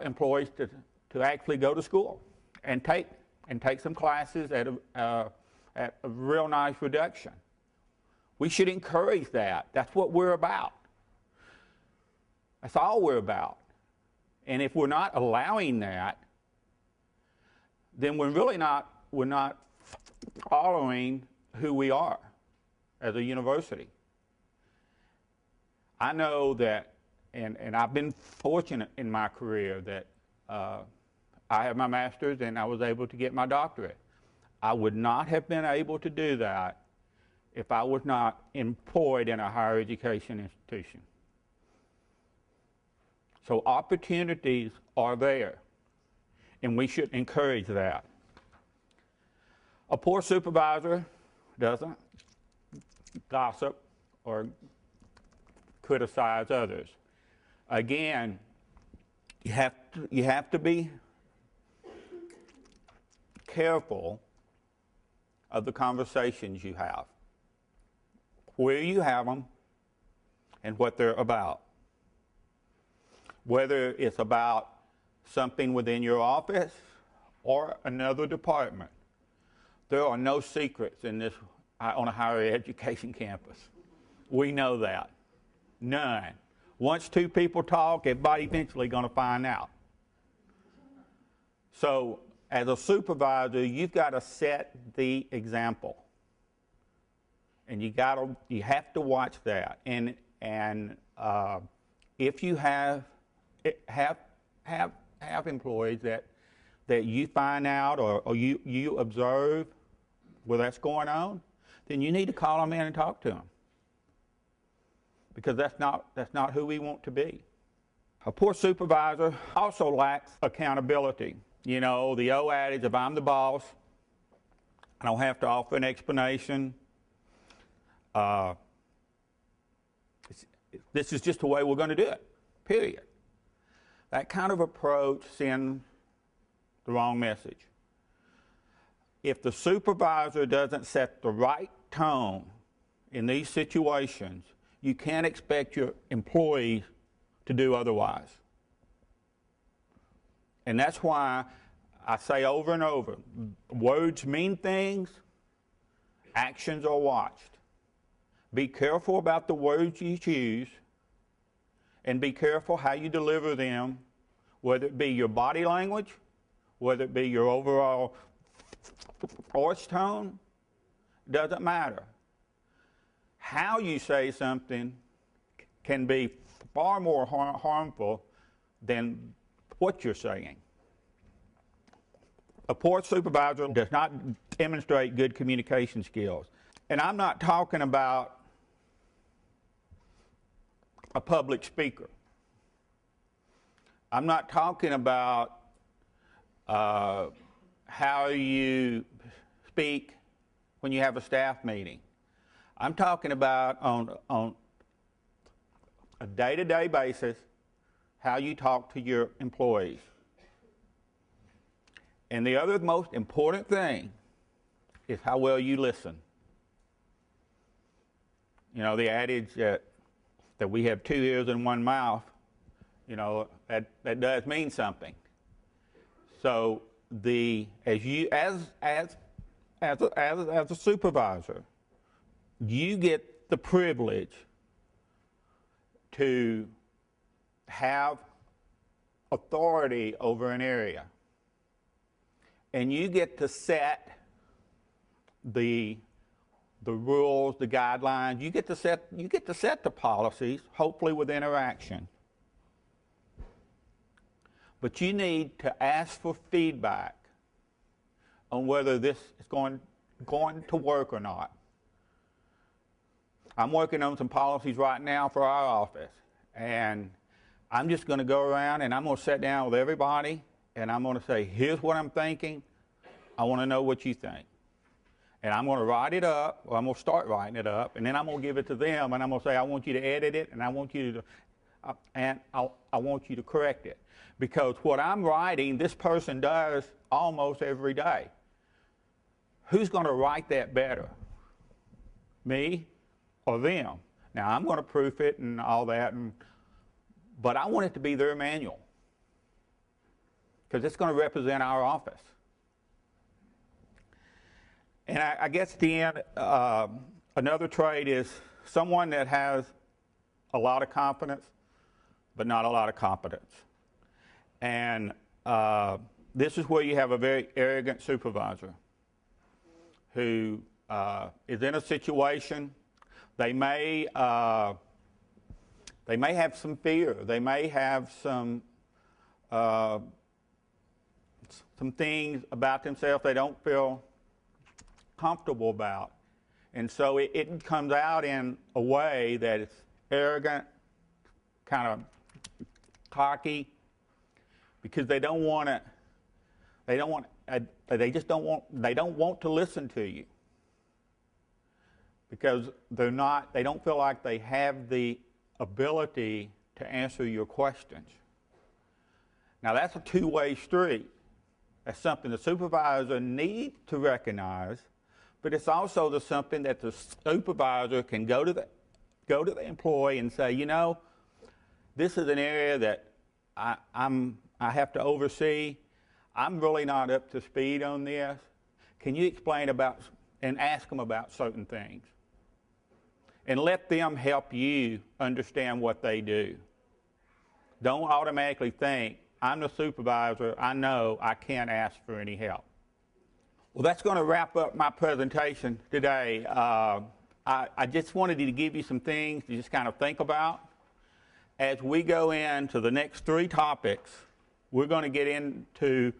employees to actually go to school and take some classes at a real nice reduction. We should encourage that. That's what we're about. That's all we're about. And if we're not allowing that, then we're not following who we are as a university. I know that, and I've been fortunate in my career that I have my master's and I was able to get my doctorate. I would not have been able to do that if I was not employed in a higher education institution. So opportunities are there, and we should encourage that. A poor supervisor doesn't gossip or criticize others. Again, you have to be careful of the conversations you have, where you have them, and what they're about. Whether it's about something within your office or another department, there are no secrets on a higher education campus. We know that. None. Once two people talk, everybody eventually going to find out. So, as a supervisor, you've got to set the example, and you have to watch that. And if you have employees that you find out or you observe where that's going on, then you need to call them in and talk to them, because that's not who we want to be. A poor supervisor also lacks accountability. You know, the old adage, if I'm the boss, I don't have to offer an explanation. This is just the way we're going to do it, period. That kind of approach sends the wrong message. If the supervisor doesn't set the right tone in these situations, you can't expect your employees to do otherwise. And that's why I say over and over, words mean things, actions are watched. Be careful about the words you choose, and be careful how you deliver them, whether it be your body language, whether it be your overall voice tone, doesn't matter. How you say something can be far more harmful than what you're saying. A poor supervisor does not demonstrate good communication skills. And I'm not talking about a public speaker. I'm not talking about how you speak when you have a staff meeting. I'm talking about on a day-to-day basis how you talk to your employees. And the other most important thing is how well you listen. You know, the adage that we have 2 ears and 1 mouth, you know, that does mean something. So as a supervisor, you get the privilege to have authority over an area, and you get to set the rules, the guidelines. You get to set the policies, hopefully with interaction. But you need to ask for feedback on whether this is going to work or not. I'm working on some policies right now for our office, and I'm just going to go around and I'm going to sit down with everybody and I'm going to say, here's what I'm thinking. I want to know what you think. And I'm going to write it up, or I'm going to start writing it up, and then I'm going to give it to them, and I'm going to say, I want you to edit it, and I want you to, I want you to correct it. Because what I'm writing, this person does almost every day. Who's going to write that better? Me or them? Now, I'm going to proof it and all that, but I want it to be their manual, because it's going to represent our office. And I guess at the end, another trait is someone that has a lot of confidence, but not a lot of competence. And this is where you have a very arrogant supervisor who is in a situation. They may have some fear. They may have some things about themselves they don't feel comfortable about. And so it comes out in a way that it's arrogant, kind of cocky, because they don't want to listen to you, because they don't feel like they have the ability to answer your questions. Now that's a two-way street. That's something the supervisor needs to recognize, but it's also something that the supervisor can go to the employee and say, you know, this is an area that I have to oversee. I'm really not up to speed on this. Can you explain about, and ask them about certain things, and let them help you understand what they do. Don't automatically think, I'm the supervisor, I know I can't ask for any help. Well, that's going to wrap up my presentation today. I just wanted to give you some things to just kind of think about. As we go into the next 3 topics, we're going to get into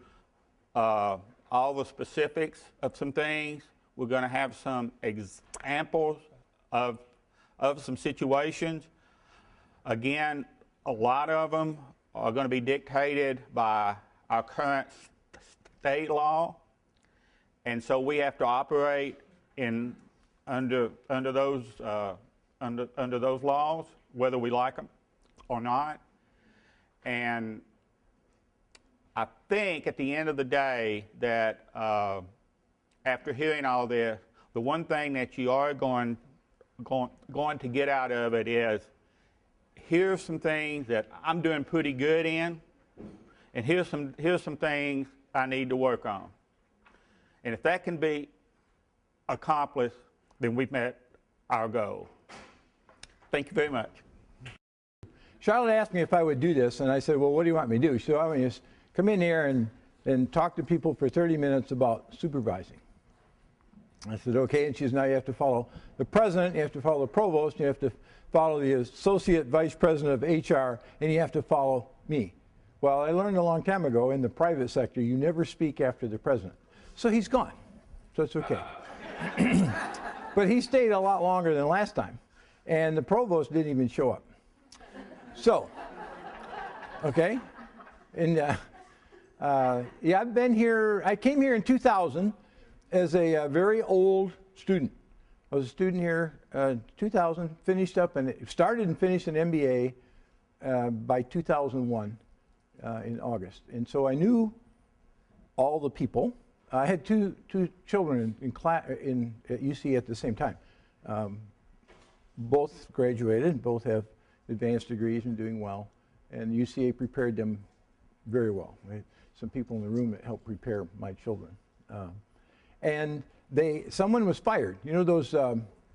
all the specifics of some things. We're going to have some examples of some situations. Again, a lot of them are going to be dictated by our current state law, and so we have to operate under those laws, whether we like them or not. And I think at the end of the day that after hearing all this, the one thing that you are going to get out of it is, here's some things that I'm doing pretty good in, and here's some things I need to work on. And if that can be accomplished, then we've met our goal. Thank you very much. Charlotte asked me if I would do this, and I said, well, what do you want me to do? So I want you to come in here and talk to people for 30 minutes about supervising. I said, okay, and she says, now you have to follow the president, you have to follow the provost, you have to follow the associate vice president of HR, and you have to follow me. Well, I learned a long time ago in the private sector, you never speak after the president. So he's gone, so it's okay. But he stayed a lot longer than last time, and the provost didn't even show up. So, okay, and yeah, I've been here, I came here in 2000 as a very old student. I was a student here 2000, finished up and started and finished an MBA by 2001 in August. And so I knew all the people. I had two children in class at UC at the same time. both graduated, both have advanced degrees and doing well, and UCA prepared them very well. Right? Some people in the room that helped prepare my children. And someone was fired. You know those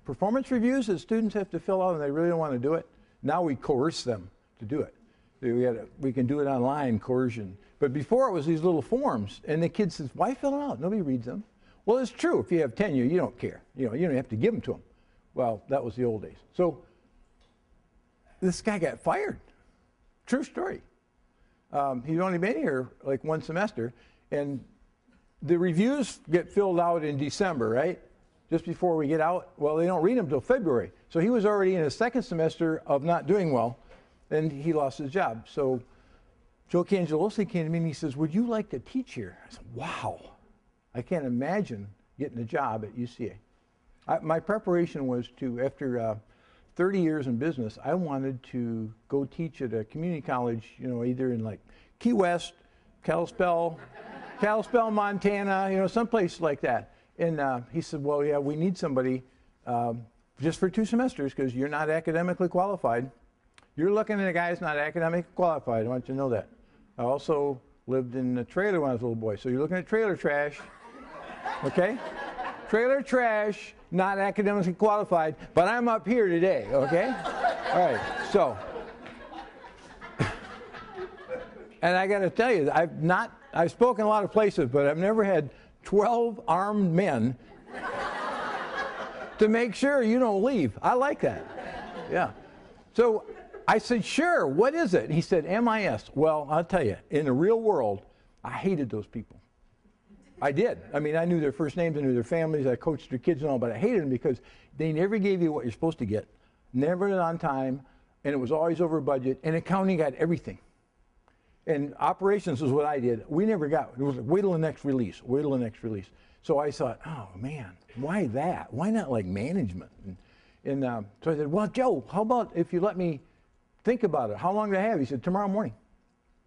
performance reviews that students have to fill out and they really don't want to do it? Now we coerce them to do it. We can do it online, coercion. But before it was these little forms, and the kid says, why fill it out? Nobody reads them. Well, it's true. If you have tenure, you don't care. You don't have to give them to them. Well, that was the old days. So this guy got fired. True story. He'd only been here like one semester, and the reviews get filled out in December, right? Just before we get out. Well, they don't read them until February. So he was already in his second semester of not doing well, and he lost his job. So Joe Cangelosi came to me and he says, would you like to teach here? I said, wow. I can't imagine getting a job at UCA. My preparation was to, after 30 years in business, I wanted to go teach at a community college, either in like Key West, Kalispell, Montana, someplace like that. And he said, well, yeah, we need somebody just for 2 semesters because you're not academically qualified. You're looking at a guy who's not academically qualified. I want you to know that. I also lived in a trailer when I was a little boy. So you're looking at trailer trash, okay? Trailer trash, not academically qualified, but I'm up here today, okay? All right, so. And I got to tell you, I've spoken a lot of places, but I've never had 12 armed men to make sure you don't leave. I like that. Yeah. So I said, sure, what is it? He said, MIS. Well, I'll tell you, in the real world, I hated those people. I did. I mean, I knew their first names, I knew their families, I coached their kids and all, but I hated them because they never gave you what you're supposed to get, never on time, and it was always over budget, and accounting got everything. And operations was what I did. We never got, it was like, wait till the next release, wait till the next release. So I thought, oh man, why that? Why not like management? And so I said, well, Joe, how about if you let me think about it? How long do I have? He said, tomorrow morning.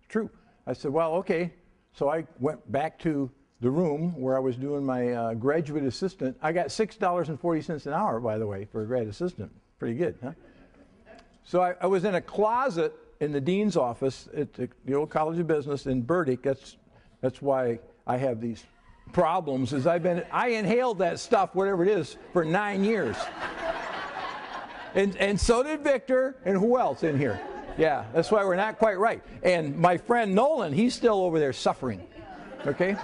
True. I said, well, okay. So I went back to the room where I was doing my graduate assistant. I got $6.40 an hour, by the way, for a grad assistant. Pretty good, huh? So I was in a closet in the dean's office at the old College of Business in Burdick. That's why I have these problems, is I inhaled that stuff, whatever it is, for 9 years. And so did Victor, and who else in here? Yeah, that's why we're not quite right. And my friend Nolan, he's still over there suffering, okay?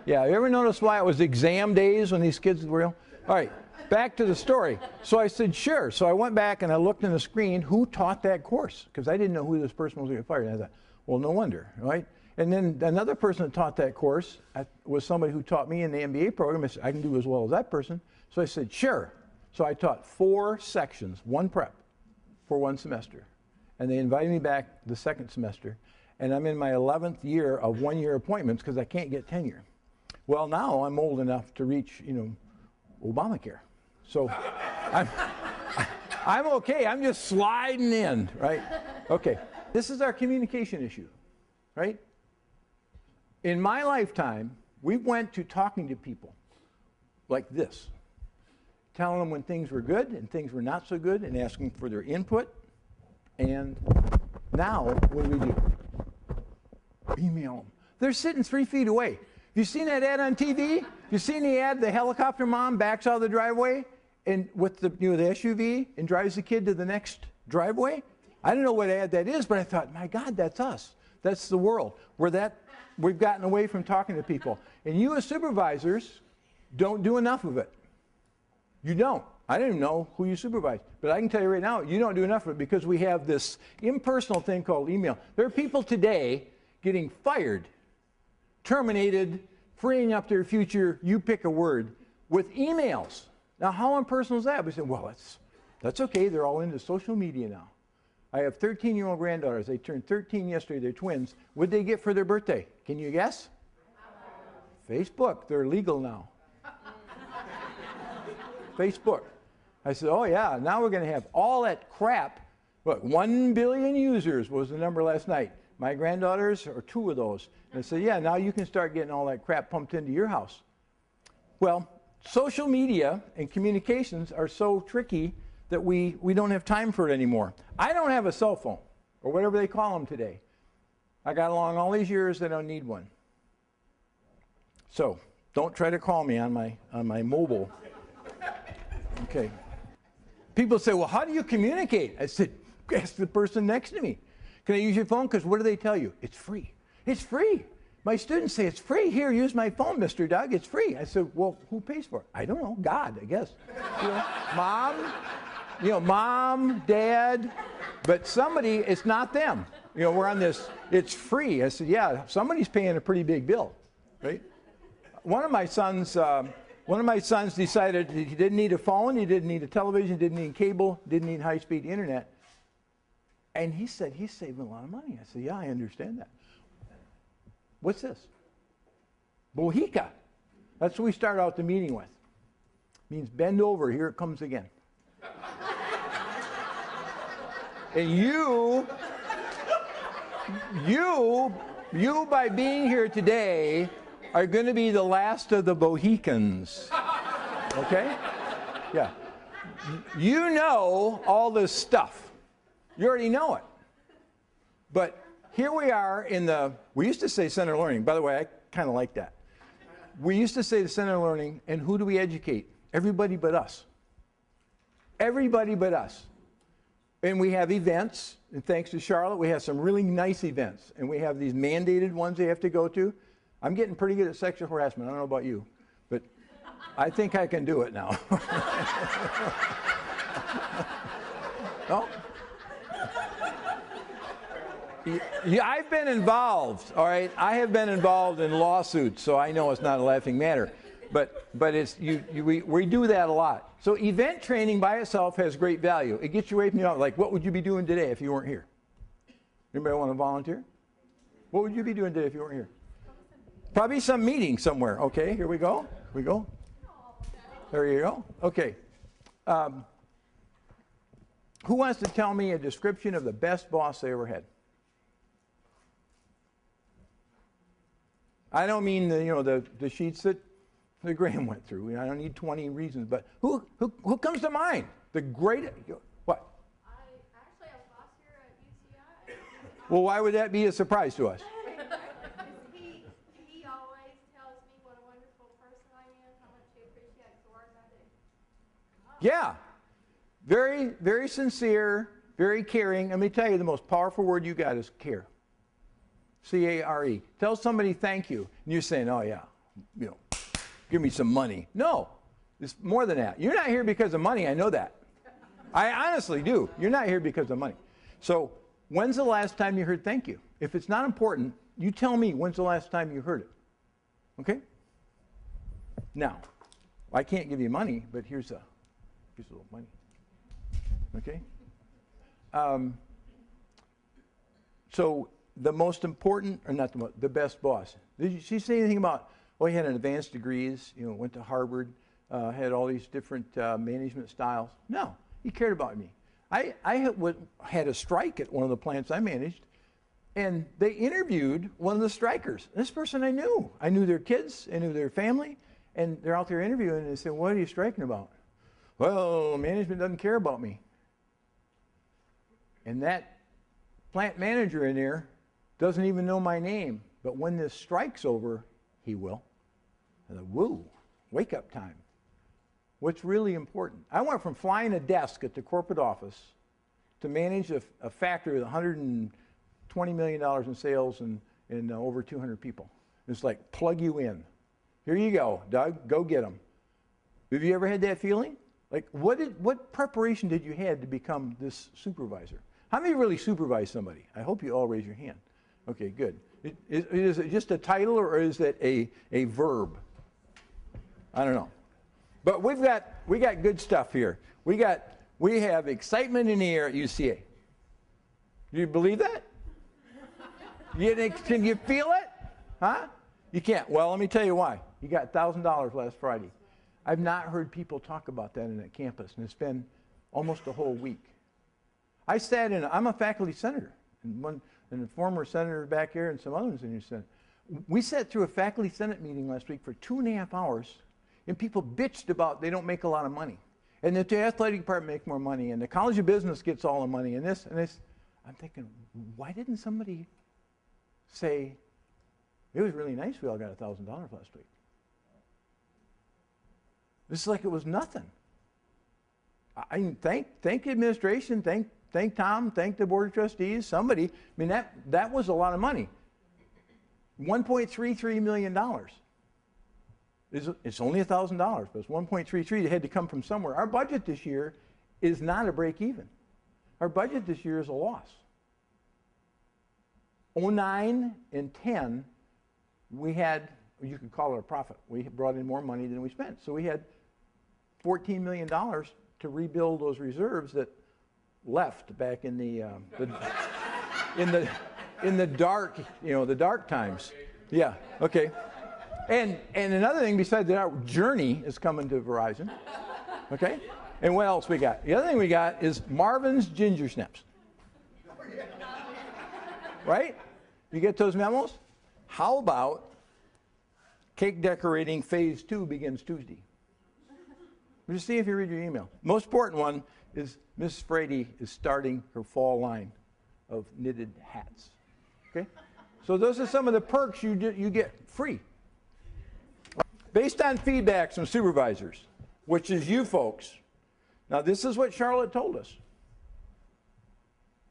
Yeah, you ever notice why it was exam days when these kids were ill? All right, back to the story. So I said, sure. So I went back and I looked in the screen, who taught that course? Because I didn't know who this person was going to get fired. And I thought, well, no wonder, right? And then another person that taught that course was somebody who taught me in the MBA program. I said, I can do as well as that person. So I said, sure. So I taught 4 sections, 1 prep for 1 semester. And they invited me back the second semester. And I'm in my 11th year of 1-year appointments because I can't get tenure. Well, now I'm old enough to reach, Obamacare. So I'm okay. I'm just sliding in, right? Okay. This is our communication issue, right? In my lifetime, we went to talking to people like this, telling them when things were good and things were not so good and asking for their input. And now, what do? Email them. They're sitting 3 feet away. You seen that ad on TV? You seen the ad, the helicopter mom backs out of the driveway and with the SUV and drives the kid to the next driveway? I don't know what ad that is, but I thought, my God, that's us. That's the world. We've gotten away from talking to people. And you as supervisors don't do enough of it. You don't. I don't even know who you supervise. But I can tell you right now, you don't do enough of it because we have this impersonal thing called email. There are people today getting fired, terminated, freeing up their future, you pick a word, with emails. Now, how impersonal is that? We say, well, that's okay. They're all into social media now. I have 13-year-old granddaughters. They turned 13 yesterday. They're twins. What did they get for their birthday? Can you guess? Facebook. They're legal now. Facebook. I said, oh, yeah, now we're going to have all that crap. Look, 1 billion users was the number last night. My granddaughters are 2 of those. And I said, yeah, now you can start getting all that crap pumped into your house. Well, social media and communications are so tricky that we don't have time for it anymore. I don't have a cell phone, or whatever they call them today. I got along all these years, I don't need one. So, don't try to call me on my mobile. Okay. People say, well, how do you communicate? I said, ask the person next to me. Can I use your phone? Because what do they tell you? It's free. It's free. My students say, it's free. Here, use my phone, Mr. Doug. It's free. I said, well, who pays for it? I don't know. God, I guess. Mom, Dad, but somebody, it's not them. We're on this, it's free. I said, yeah, somebody's paying a pretty big bill, right? One of my sons decided he didn't need a phone, he didn't need a television, didn't need cable, didn't need high-speed internet. And he said he's saving a lot of money. I said, yeah, I understand that. What's this? Bohica. That's what we start out the meeting with. It means bend over, here it comes again. And you by being here today are going to be the last of the Mohicans. Okay? Yeah. You know all this stuff. You already know it. But here we are we used to say Center of Learning. By the way, I kind of like that. We used to say the Center of Learning, and who do we educate? Everybody but us. Everybody but us. And we have events, and thanks to Charlotte, we have some really nice events. And we have these mandated ones they have to go to. I'm getting pretty good at sexual harassment. I don't know about you, but I think I can do it now. No? Yeah, I've been involved, all right? I have been involved in lawsuits, so I know it's not a laughing matter. But it's, we do that a lot. So event training by itself has great value. It gets you away from the office. Like, what would you be doing today if you weren't here? Anybody want to volunteer? What would you be doing today if you weren't here? Probably some meeting somewhere. Okay, here we go. Here we go. There you go. Okay. Who wants to tell me a description of the best boss they ever had? I don't mean the sheets that Graham went through. I don't need 20 reasons, but who comes to mind? The great what? Actually, I was last year at UCI. Well, why would that be a surprise to us? He always tells me what a wonderful person I am, how much he appreciates the work I do. Yeah, very, very sincere, very caring. Let me tell you, the most powerful word you got is care. C-A-R-E. Tell somebody thank you, and you're saying, oh yeah, give me some money. No, it's more than that. You're not here because of money, I know that. I honestly do. You're not here because of money. So when's the last time you heard thank you? If it's not important, you tell me when's the last time you heard it. Okay? Now, I can't give you money, but here's a little money. Okay? So the most important, or not the best boss. Did she say anything about, well, he had an advanced degrees, went to Harvard, had all these different management styles? No, he cared about me. I had a strike at one of the plants I managed, and they interviewed one of the strikers. This person I knew. I knew their kids, I knew their family, and they're out there interviewing, and they said, what are you striking about? Well, management doesn't care about me. And that plant manager in there doesn't even know my name, but when this strike's over, he will. And woo, wake up time. What's really important? I went from flying a desk at the corporate office to manage a factory with $120 million in sales and over 200 people. It's like plug you in. Here you go, Doug, go get them. Have you ever had that feeling? Like, what preparation did you have to become this supervisor? How many really supervise somebody? I hope you all raise your hand. Okay, good. Is it just a title, or is it a verb? I don't know. But we got good stuff here. We have excitement in the air at UCA. Do you believe that? Can you feel it? Huh? You can't. Well, let me tell you why. You got $1,000 last Friday. I've not heard people talk about that in that campus, and it's been almost a whole week. I'm a faculty senator, and a former senator back here and some others in your senate. We sat through a faculty senate meeting last week for 2.5 hours, and people bitched about they don't make a lot of money. And the athletic department make more money, and the College of Business gets all the money, and this. I'm thinking, why didn't somebody say, it was really nice we all got $1,000 last week? This is like it was nothing. I mean, thank the administration, thank Tom, thank the Board of Trustees, somebody. I mean, that was a lot of money. $1.33 million. It's only $1,000, but it's 1.33 that had to come from somewhere. Our budget this year is not a break even. Our budget this year is a loss. 09 and 10, we had, you could call it a profit. We brought in more money than we spent. So we had $14 million to rebuild those reserves that left back in the dark, the dark times. Yeah, okay. And another thing besides that, our journey is coming to Verizon. Okay? And what else we got? The other thing we got is Marvin's Ginger Snaps. Right? You get those memos? How about cake decorating phase 2 begins Tuesday? Just see if you read your email. Most important one is Miss Frady is starting her fall line of knitted hats. Okay? So those are some of the perks you get free. Based on feedback from supervisors, which is you folks. Now this is what Charlotte told us.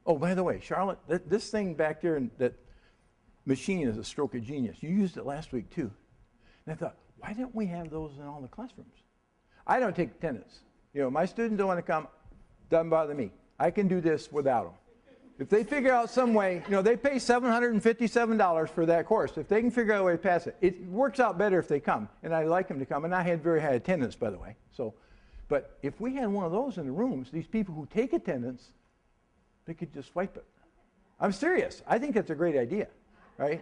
Oh, by the way, Charlotte, this thing back there, that machine is a stroke of genius. You used it last week too. And I thought, why don't we have those in all the classrooms? I don't take attendance. My students don't want to come, doesn't bother me. I can do this without them. If they figure out some way, they pay $757 for that course. If they can figure out a way to pass it, it works out better if they come. And I like them to come. And I had very high attendance, by the way. But if we had one of those in the rooms, these people who take attendance, they could just swipe it. I'm serious. I think that's a great idea, right?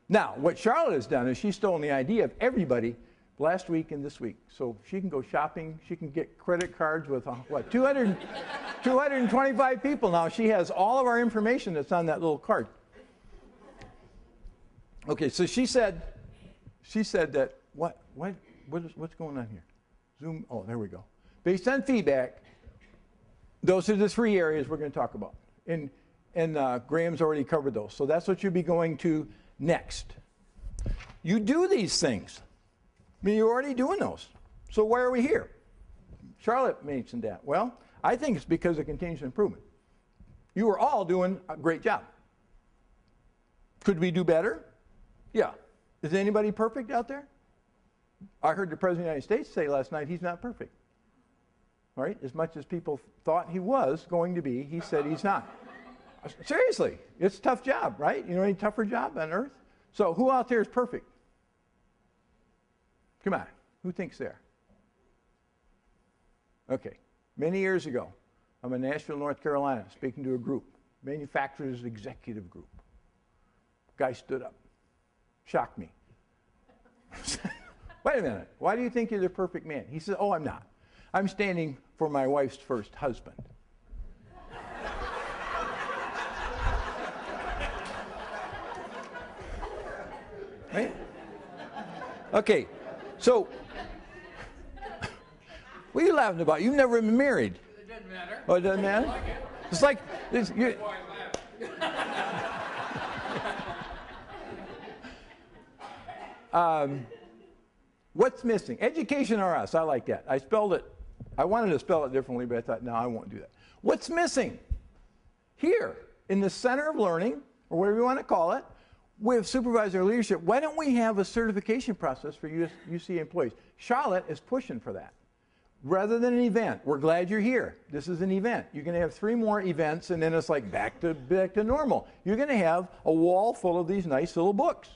Now, what Charlotte has done is she's stolen the idea of everybody last week and this week. So she can go shopping. She can get credit cards with, 225 people now. She has all of our information that's on that little card. Okay, so she said that, what's going on here? Zoom, oh, there we go. Based on feedback, those are the 3 areas we're going to talk about. And Graham's already covered those. So that's what you'll be going to next. You do these things. I mean, you're already doing those. So why are we here? Charlotte mentioned that. Well, I think it's because of continuous improvement. You are all doing a great job. Could we do better? Yeah. Is anybody perfect out there? I heard the President of the United States say last night he's not perfect. All right? As much as people thought he was going to be, he said he's not. Seriously, it's a tough job, right? You know any tougher job on earth? So who out there is perfect? Come on. Who thinks they are? Okay. Many years ago, I'm in Nashville, North Carolina, speaking to a group, manufacturers executive group. Guy stood up. Shocked me. Wait a minute. Why do you think you're the perfect man? He said, oh, I'm not. I'm standing for my wife's first husband. Right? Okay. So, what are you laughing about? You've never been married. It doesn't matter. Oh, it doesn't matter? I like it. It's like... That's why I laugh. What's missing? Education or us? I like that. I spelled it. I wanted to spell it differently, but I thought, no, I won't do that. What's missing? Here, in the center of learning, or whatever you want to call it, with supervisor leadership, why don't we have a certification process for UC employees? Charlotte is pushing for that. Rather than an event, we're glad you're here. This is an event. You're going to have 3 more events, and then it's like back to normal. You're going to have a wall full of these nice little books.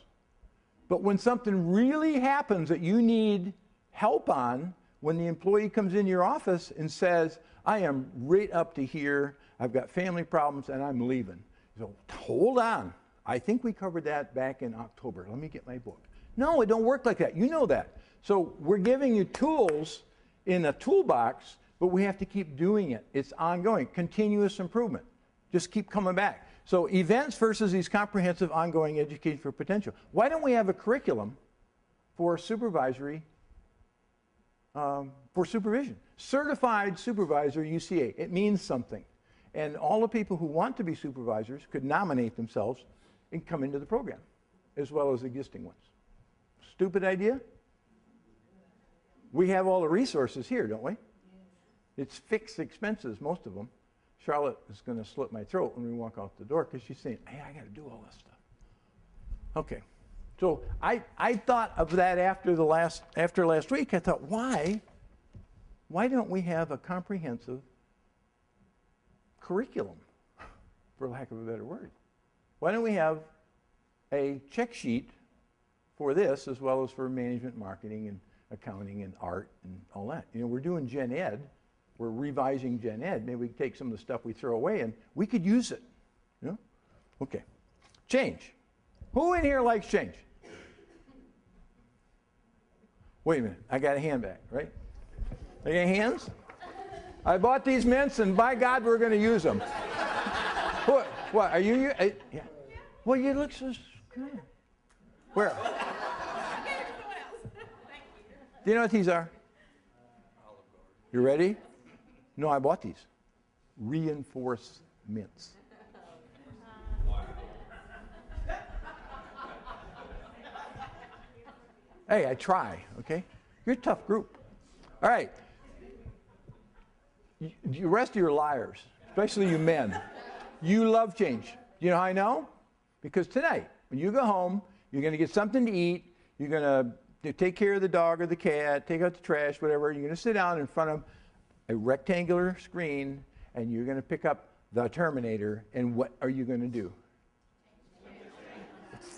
But when something really happens that you need help on, when the employee comes in your office and says, I am right up to here, I've got family problems, and I'm leaving. So hold on. I think we covered that back in October. Let me get my book. No, it don't work like that. You know that. So we're giving you tools in a toolbox, but we have to keep doing it. It's ongoing, continuous improvement. Just keep coming back. So events versus these comprehensive ongoing education for potential. Why don't we have a curriculum for supervisory for supervision. Certified Supervisor UCA. It means something. And all the people who want to be supervisors could nominate themselves and come into the program, as well as existing ones. Stupid idea? We have all the resources here, don't we? It's fixed expenses, most of them. Charlotte is going to slit my throat when we walk out the door because she's saying, hey, I got to do all this stuff. Okay. So I thought of that after last week. I thought, why don't we have a comprehensive curriculum, for lack of a better word? Why don't we have a check sheet for this as well as for management, marketing, and accounting, and art, and all that? You know, we're doing Gen Ed. We're revising Gen Ed. Maybe we can take some of the stuff we throw away and we could use it. You know? Okay. Change. Who in here likes change? Wait a minute. I got a hand back, right? I got hands? I bought these mints, and by God, we're going to use them. What? Are you? Yeah. Well, you look so good. Where? Do you know what these are? You ready? No, I bought these. Reinforced mints. Hey, I try, You're a tough group. All right. The rest of you are liars, especially you men. You love change. You know how I know? Because tonight, when you go home, you're going to get something to eat. You're going to take care of the dog or the cat, take out the trash, whatever. You're going to sit down in front of a rectangular screen, and you're going to pick up the Terminator, and what are you going to do?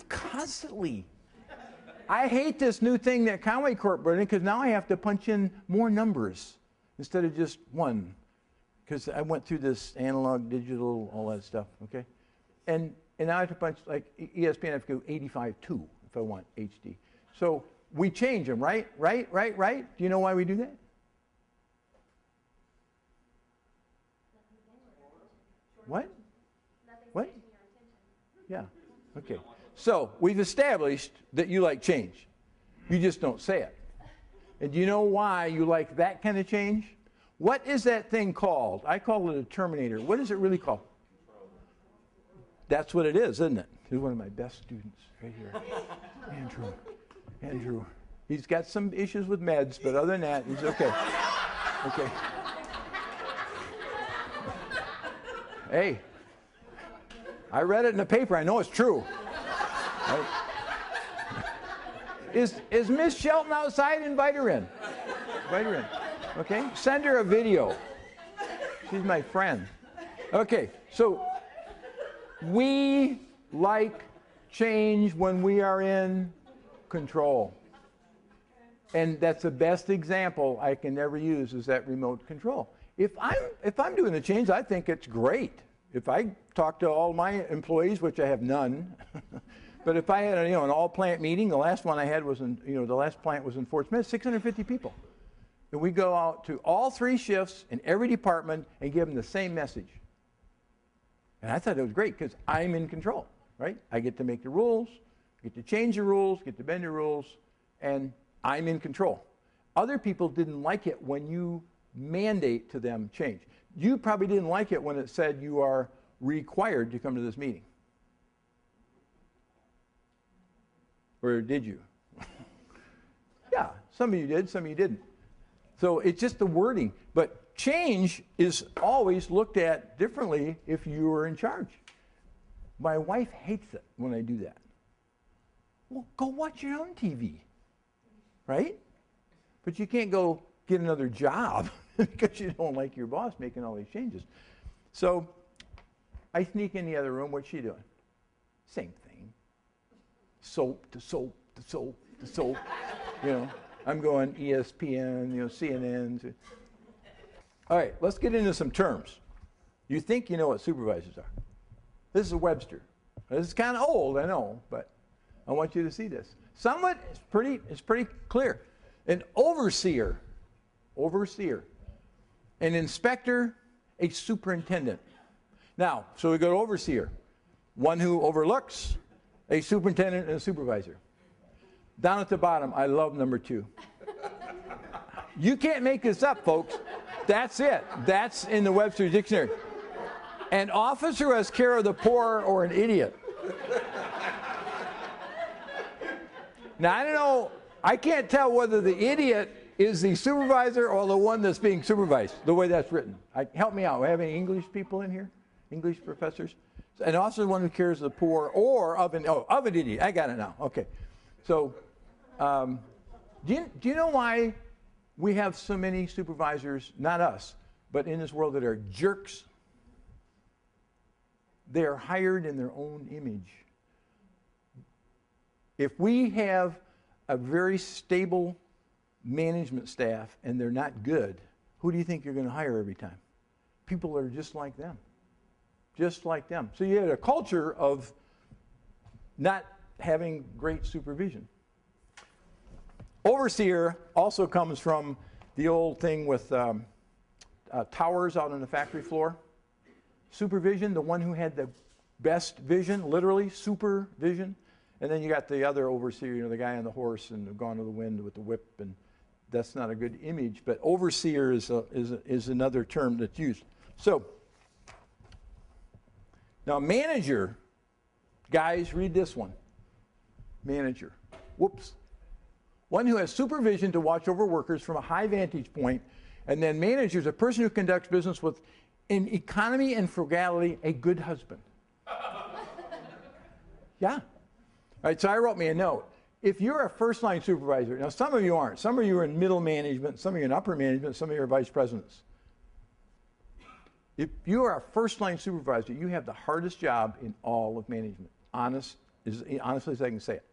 Constantly. I hate this new thing that Conway Corp brought in because now I have to punch in more numbers instead of just one. Because I went through this analog, digital, all that stuff, okay? And now I have to punch, like ESPN, I have to go 85.2 if I want HD. So we change them, right? Right? Do you know why we do that? What? What? Yeah, okay. So we've established that you like change. You just don't say it. And do you know why you like that kind of change? What is that thing called? I call it a Terminator. What is it really called? That's what it is, isn't it? He's one of my best students right here. Andrew. He's got some issues with meds, but other than that, he's okay. Okay. Hey, I read it in the paper. I know it's true. Right? Is Miss Shelton outside? Invite her in. Invite her in. Okay? Send her a video. She's my friend. Okay, so we like change when we are in control. And that's the best example I can ever use is that remote control. If I'm doing the change, I think it's great. If I talk to all my employees, which I have none, but if I had an all-plant meeting, the last one I had was the last plant was in Fort Smith, 650 people. And we go out to all 3 shifts in every department and give them the same message. And I thought it was great because I'm in control, right? I get to make the rules, get to change the rules, get to bend the rules, and I'm in control. Other people didn't like it when you mandate to them change. You probably didn't like it when it said you are required to come to this meeting. Or did you? Yeah, some of you did, some of you didn't. So it's just the wording. But change is always looked at differently if you are in charge. My wife hates it when I do that. Well, go watch your own TV, right? But you can't go get another job because you don't like your boss making all these changes. So I sneak in the other room. What's she doing? Same thing. Soap to soap to soap to soap. I'm going ESPN, CNN. All right, let's get into some terms. You think you know what supervisors are. This is a Webster. This is kind of old, I know, but I want you to see this. Some of it is pretty clear. An overseer. An inspector, a superintendent. Now, so we go to overseer. One who overlooks, a superintendent, and a supervisor. Down at the bottom, I love number 2. You can't make this up, folks. That's it. That's in the Webster's Dictionary. An officer who has care of the poor or an idiot. Now, I don't know. I can't tell whether the idiot is the supervisor or the one that's being supervised, the way that's written. Help me out. We have any English people in here? English professors? And also the one who cares for the poor or of an idiot. I got it now. Okay. So, do you know why we have so many supervisors, not us, but in this world that are jerks? They are hired in their own image. If we have a very stable management staff and they're not good, who do you think you're going to hire every time? People that are just like them. Just like them. So you had a culture of not having great supervision. Overseer also comes from the old thing with towers out on the factory floor. Supervision, the one who had the best vision, literally supervision. And then you got the other overseer, you know, the guy on the horse and the Gone to the Wind with the whip, and that's not a good image. But overseer is another term that's used. So now manager, guys, read this one. Manager. Whoops. One who has supervision to watch over workers from a high vantage point, and then manager is a person who conducts business with, in economy and frugality, a good husband. Yeah. All right, so I wrote me a note. If you're a first-line supervisor, now some of you aren't. Some of you are in middle management, some of you are in upper management, some of you are vice presidents. If you are a first-line supervisor, you have the hardest job in all of management. Honestly as I can say it.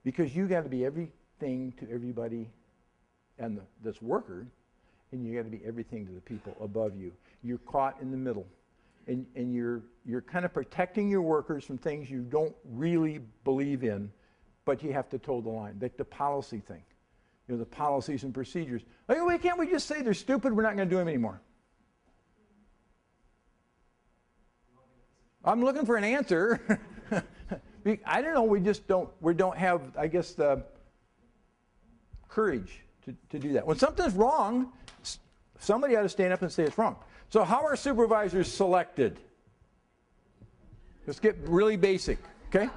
Because you got to be everything to everybody and this worker, and you got to be everything to the people above you. You're caught in the middle. And you're kind of protecting your workers from things you don't really believe in, but you have to toe the line. Like the policy thing. You know, the policies and procedures. Like, why can't we just say they're stupid, we're not going to do them anymore? I'm looking for an answer. I don't know, we don't have, I guess, the courage to do that. When something's wrong, somebody ought to stand up and say it's wrong. So how are supervisors selected? Let's get really basic, okay?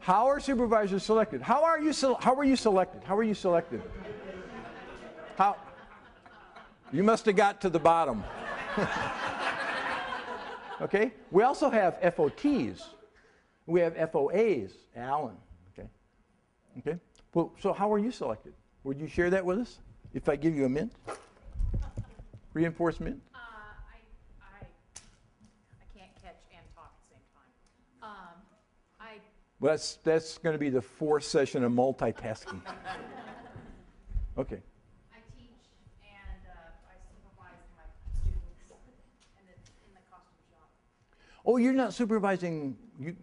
How are supervisors selected? How were you selected? How were you selected? How? You must have got to the bottom. Okay? We also have FOTs. We have FOAs, Alan, okay? Okay? Well, so how were you selected? Would you share that with us if I give you a mint? Reinforced mint? Well, that's going to be the fourth session of multitasking. Okay. I teach and I supervise my students, and it's in the costume shop. Oh, you're not supervising,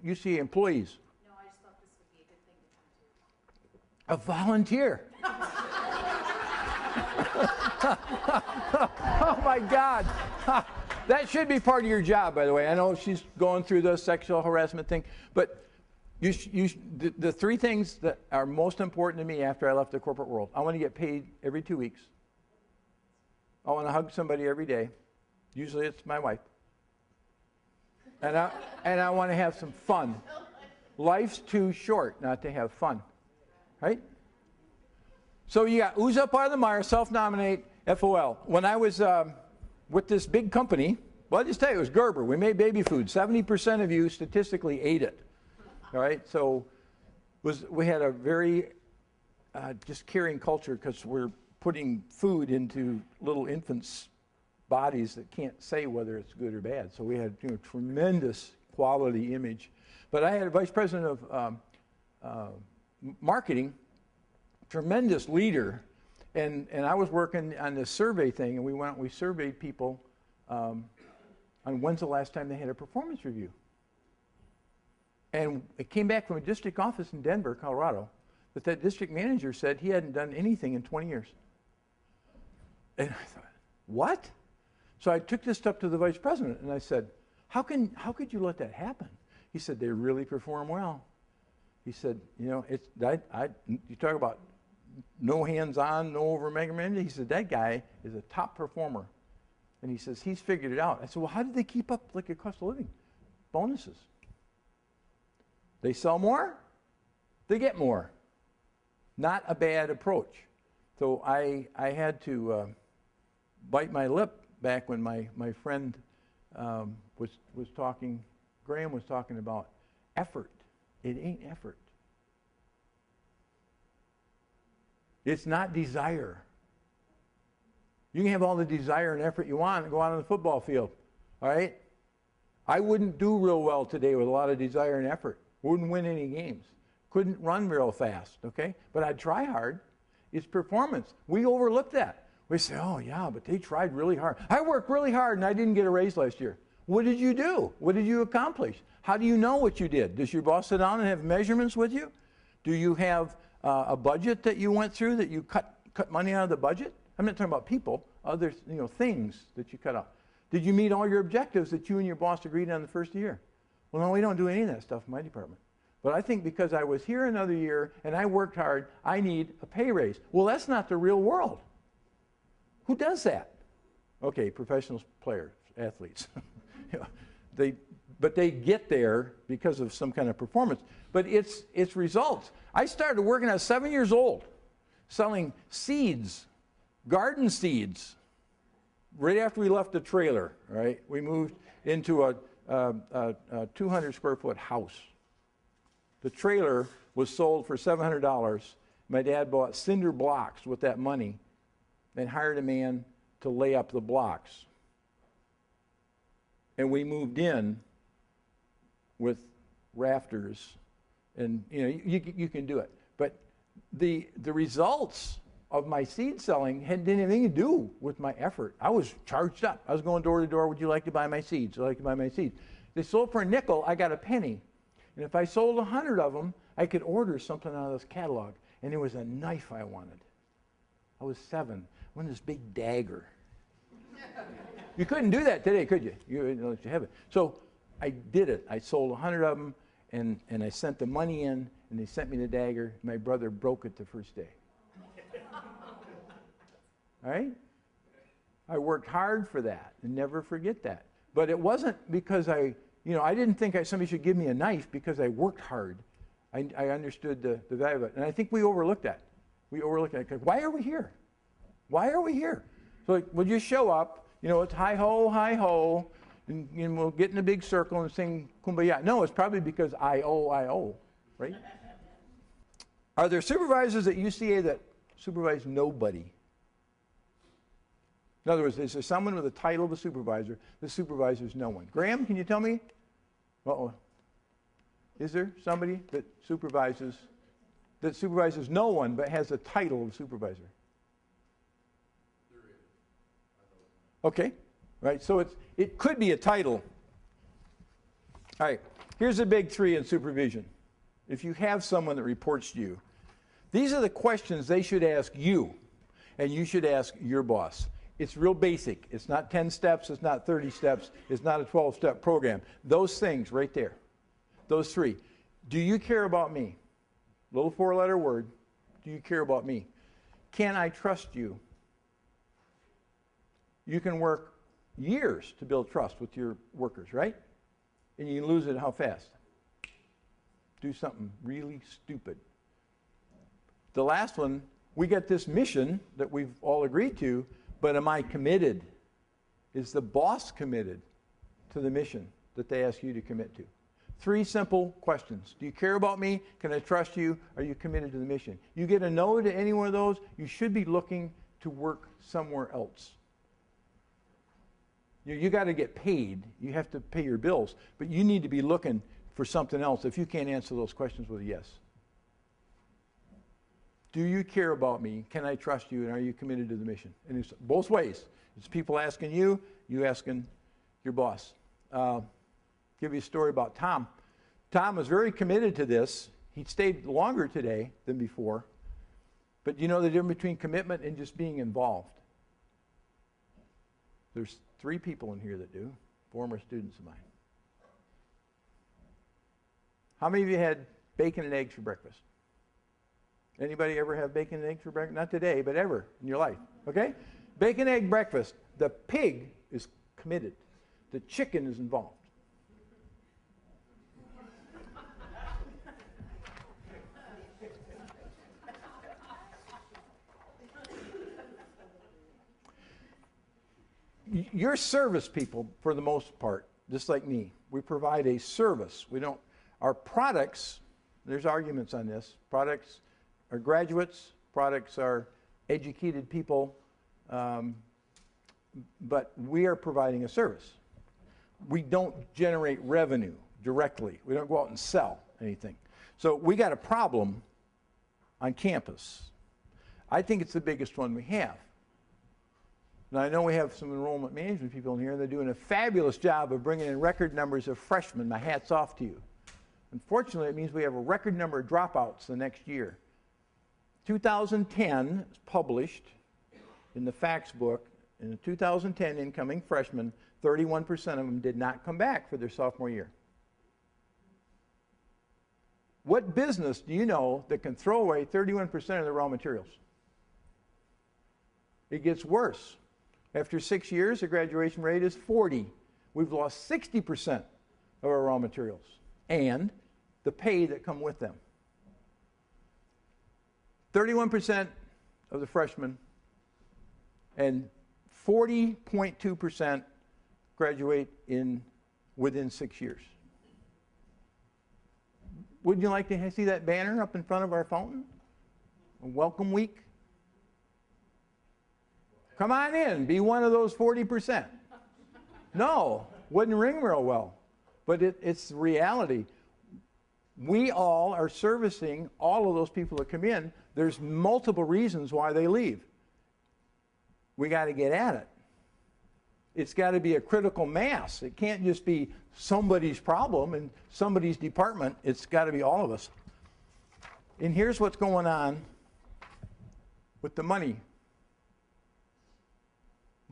you see employees. No, I just thought this would be a good thing to come to. A volunteer. Oh my God. That should be part of your job, by the way. I know she's going through the sexual harassment thing, but the three things that are most important to me after I left the corporate world: I want to get paid every 2 weeks. I want to hug somebody every day. Usually it's my wife. And I want to have some fun. Life's too short not to have fun, right? So you got ooze up out of the mire, self-nominate, FOL. When I was with this big company, well, I'll just tell you, it was Gerber. We made baby food. 70% of you statistically ate it. All right, so we had a very just caring culture because we're putting food into little infants' bodies that can't say whether it's good or bad. So we had tremendous quality image. But I had a vice president of marketing, tremendous leader, and I was working on this survey thing, and we surveyed people on when's the last time they had a performance review. And it came back from a district office in Denver, Colorado, that district manager said he hadn't done anything in 20 years. And I thought, what? So I took this up to the vice president, and I said, how could you let that happen? He said, they really perform well. He said, you know, you talk about no hands-on, no over-measurement. He said, that guy is a top performer. And he says, he's figured it out. I said, well, how did they keep up like a cost of living? Bonuses. They sell more, they get more. Not a bad approach. So I had to bite my lip back when my friend was talking, Graham was talking about effort. It ain't effort. It's not desire. You can have all the desire and effort you want and go out on the football field, all right? I wouldn't do real well today with a lot of desire and effort. Wouldn't win any games. Couldn't run real fast, okay? But I'd try hard. It's performance. We overlook that. We say, oh, yeah, but they tried really hard. I worked really hard and I didn't get a raise last year. What did you do? What did you accomplish? How do you know what you did? Does your boss sit down and have measurements with you? Do you have a budget that you went through that you cut money out of the budget? I'm not talking about people, other things that you cut out. Did you meet all your objectives that you and your boss agreed on the first year? Well, no, we don't do any of that stuff in my department. But I think because I was here another year and I worked hard, I need a pay raise. Well, that's not the real world. Who does that? Okay, professional players, athletes. But they get there because of some kind of performance. But it's results. I started working at 7 years old, selling seeds, garden seeds, right after we left the trailer, right? We moved into a 200 square foot house. The trailer was sold for $700. My dad bought cinder blocks with that money and hired a man to lay up the blocks. And we moved in with rafters, and you can do it. But the results of my seed selling didn't have anything to do with my effort. I was charged up. I was going door to door. Would you like to buy my seeds? Would you like to buy my seeds? They sold for a nickel. I got a penny. And if I sold 100 of them, I could order something out of this catalog. And there was a knife I wanted. I was 7. I wanted this big dagger. You couldn't do that today, could you? You have it. So I did it. I sold 100 of them, and I sent the money in, and they sent me the dagger. My brother broke it the first day. All right? I worked hard for that, and never forget that. But it wasn't because I didn't think somebody should give me a knife because I worked hard. I understood the value of it. And I think we overlooked that. We overlooked that. Why are we here? Why are we here? So we'll just show up. It's hi-ho, and we'll get in a big circle and sing Kumbaya. No, it's probably because I owe, right? Are there supervisors at UCA that supervise nobody? In other words, is there someone with the title of a supervisor that supervises no one? Graham, can you tell me? Uh-oh. Is there somebody that supervises no one but has a title of supervisor? Okay, right, so it could be a title. All right, here's the big 3 in supervision. If you have someone that reports to you, these are the questions they should ask you, and you should ask your boss. It's real basic. It's not 10 steps, it's not 30 steps, it's not a 12-step program. Those things right there, those 3. Do you care about me? Little 4-letter word. Do you care about me? Can I trust you? You can work years to build trust with your workers, right? And you can lose it how fast? Do something really stupid. The last one, we get this mission that we've all agreed to, but am I committed? Is the boss committed to the mission that they ask you to commit to? 3 simple questions. Do you care about me? Can I trust you? Are you committed to the mission? You get a no to any one of those, you should be looking to work somewhere else. You got to get paid. You have to pay your bills. But you need to be looking for something else if you can't answer those questions with a yes. Do you care about me? Can I trust you? And are you committed to the mission? And it's both ways. It's people asking you, you asking your boss. Give you a story about Tom. Tom was very committed to this. He stayed longer today than before. But you know the difference between commitment and just being involved? There's 3 people in here that do, former students of mine. How many of you had bacon and eggs for breakfast? Anybody ever have bacon and eggs for breakfast? Not today, but ever in your life, okay? Bacon, egg breakfast. The pig is committed. The chicken is involved. You're service people for the most part, just like me. We provide a service. We don't, our products, there's arguments on this. Products are graduates, products are educated people, but we are providing a service. We don't generate revenue directly. We don't go out and sell anything. So we got a problem on campus. I think it's the biggest one we have. Now, I know we have some enrollment management people in here, and they're doing a fabulous job of bringing in record numbers of freshmen. My hat's off to you. Unfortunately, it means we have a record number of dropouts the next year. 2010 is published in the facts book. In the 2010 incoming freshmen, 31% of them did not come back for their sophomore year. What business do you know that can throw away 31% of the raw materials? It gets worse. After 6 years, the graduation rate is 40. We've lost 60% of our raw materials and the pay that come with them. 31% of the freshmen and 40.2% graduate within 6 years. Wouldn't you like to see that banner up in front of our fountain? A welcome week? Come on in, be one of those 40%. No, wouldn't ring real well, but it's reality. We all are servicing all of those people that come in. There's multiple reasons why they leave. We got to get at it. It's got to be a critical mass. It can't just be somebody's problem in somebody's department. It's got to be all of us. And here's what's going on with the money.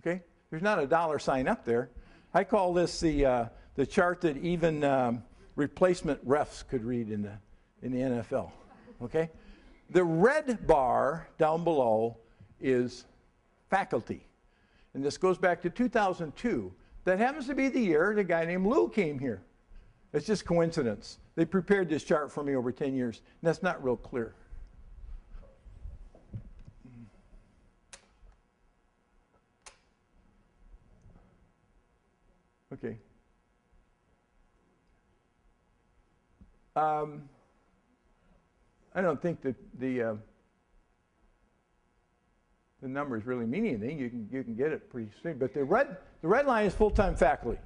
Okay? There's not a dollar sign up there. I call this the chart that even replacement refs could read in the NFL. Okay? The red bar down below is faculty. And this goes back to 2002. That happens to be the year the guy named Lou came here. It's just coincidence. They prepared this chart for me over 10 years, and that's not real clear. Okay. I don't think that the numbers really mean anything. You can get it pretty soon. But the red line is full-time faculty,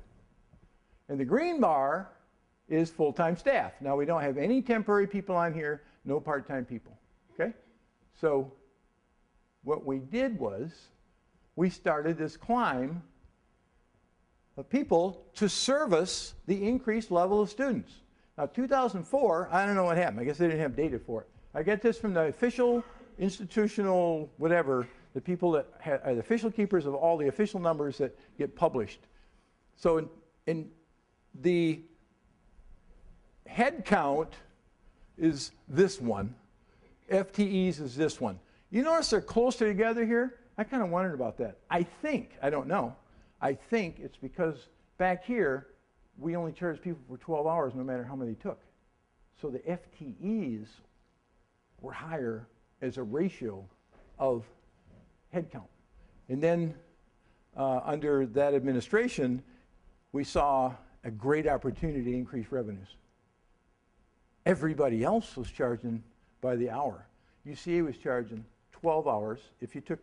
and the green bar is full-time staff. Now we don't have any temporary people on here, no part-time people. Okay, so what we did was we started this climb of people to service the increased level of students. Now, 2004, I don't know what happened. I guess they didn't have data for it. I get this from the official, institutional, whatever, the people that are the official keepers of all the official numbers that get published. So in the head count is this one. FTEs is this one. You notice they're closer together here? I kind of wondered about that. I don't know. I think it's because back here, we only charge people for 12 hours no matter how many they took. So the FTEs were higher as a ratio of headcount. And then under that administration, we saw a great opportunity to increase revenues. Everybody else was charging by the hour. UCA was charging 12 hours. If you took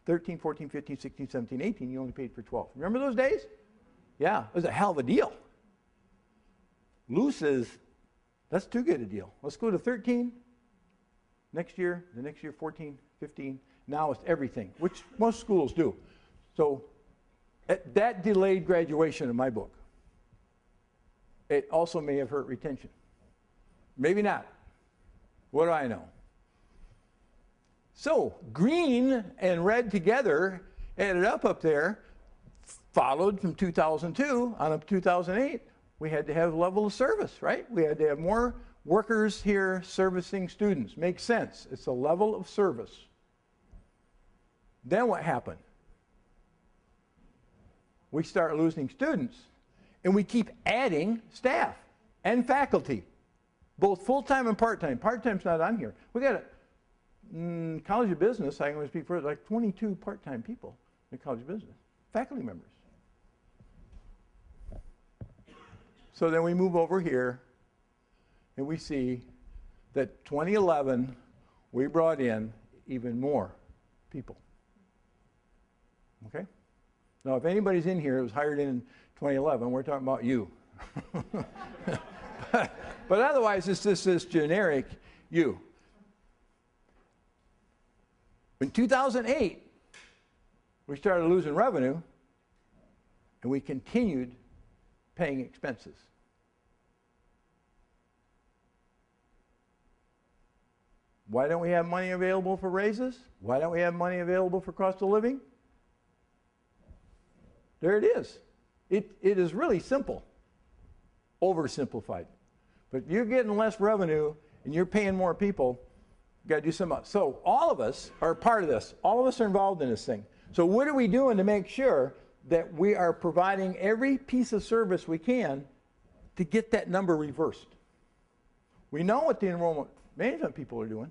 13, 14, 15, 16, 17, 18, you only paid for 12. Remember those days? Yeah, it was a hell of a deal. Lou says, that's too good a deal. Let's go to 13. Next year, the next year, 14, 15. Now it's everything, which most schools do. So that delayed graduation in my book. It also may have hurt retention. Maybe not. What do I know? So green and red together added up there, followed from 2002 on up to 2008. We had to have level of service, right? We had to have more workers here servicing students. Makes sense. It's a level of service. Then what happened? We start losing students, and we keep adding staff and faculty, both full-time and part-time. Part-time's not on here. We got a College of Business, I can only speak for it, like 22 part-time people in College of Business, faculty members. So then we move over here, and we see that 2011, we brought in even more people. Okay? Now, if anybody's in here that was hired in 2011, we're talking about you. But otherwise, it's just this generic you. In 2008, we started losing revenue, and we continued paying expenses. Why don't we have money available for raises? Why don't we have money available for cost of living? There it is. It is really simple, oversimplified. But if you're getting less revenue and you're paying more people, you've got to do something else. So all of us are part of this. All of us are involved in this thing. So what are we doing to make sure that we are providing every piece of service we can to get that number reversed? We know what the enrollment management people are doing.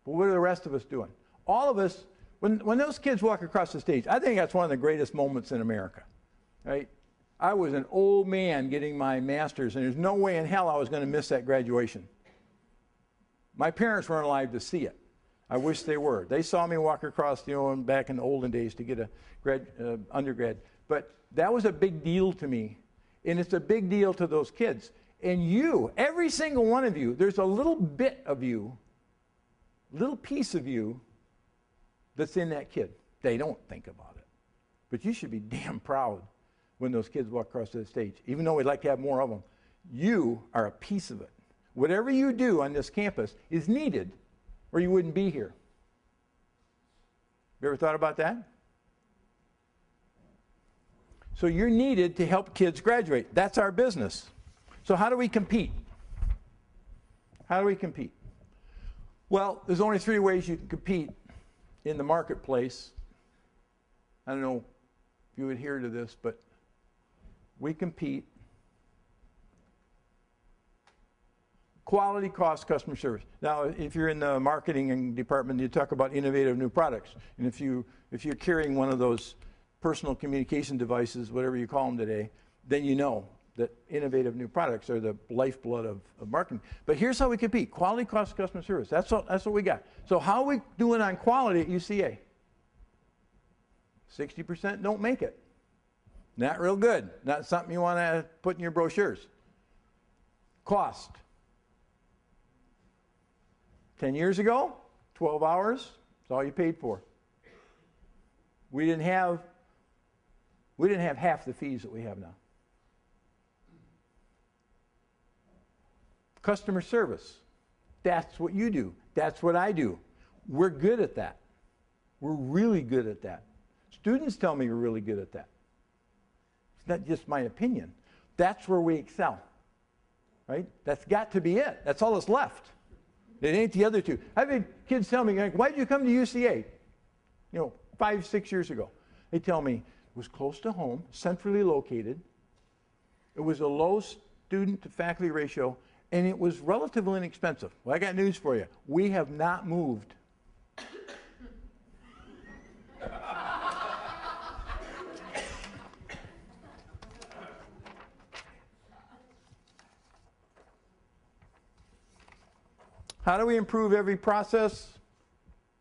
But what are the rest of us doing? All of us, when those kids walk across the stage, I think that's one of the greatest moments in America, right? I was an old man getting my master's, and there's no way in hell I was going to miss that graduation. My parents weren't alive to see it. I wish they were. They saw me walk across, back in the olden days to get a undergrad. But that was a big deal to me, and it's a big deal to those kids. And you, every single one of you, there's a little bit of you, little piece of you that's in that kid. They don't think about it. But you should be damn proud when those kids walk across the stage, even though we'd like to have more of them. You are a piece of it. Whatever you do on this campus is needed, or you wouldn't be here. You ever thought about that? So you're needed to help kids graduate. That's our business. So how do we compete? How do we compete? Well, there's only 3 ways you can compete in the marketplace. I don't know if you adhere to this, but we compete quality, cost, customer service. Now, if you're in the marketing department, you talk about innovative new products. And if you're carrying one of those personal communication devices, whatever you call them today, then you know that innovative new products are the lifeblood of marketing. But here's how we compete. Quality, cost, customer service. That's what we got. So how are we doing on quality at UCA? 60% don't make it. Not real good. Not something you want to put in your brochures. Cost. 10 years ago, 12 hours, that's all you paid for. We didn't have half the fees that we have now. Customer service. That's what you do. That's what I do. We're good at that. We're really good at that. Students tell me we're really good at that. It's not just my opinion. That's where we excel. Right? That's got to be it. That's all that's left. It ain't the other two. I've had kids tell me, why did you come to UCA? 5, 6 years ago. They tell me it was close to home, centrally located. It was a low student to faculty ratio, and it was relatively inexpensive. Well, I got news for you. We have not moved. How do we improve every process?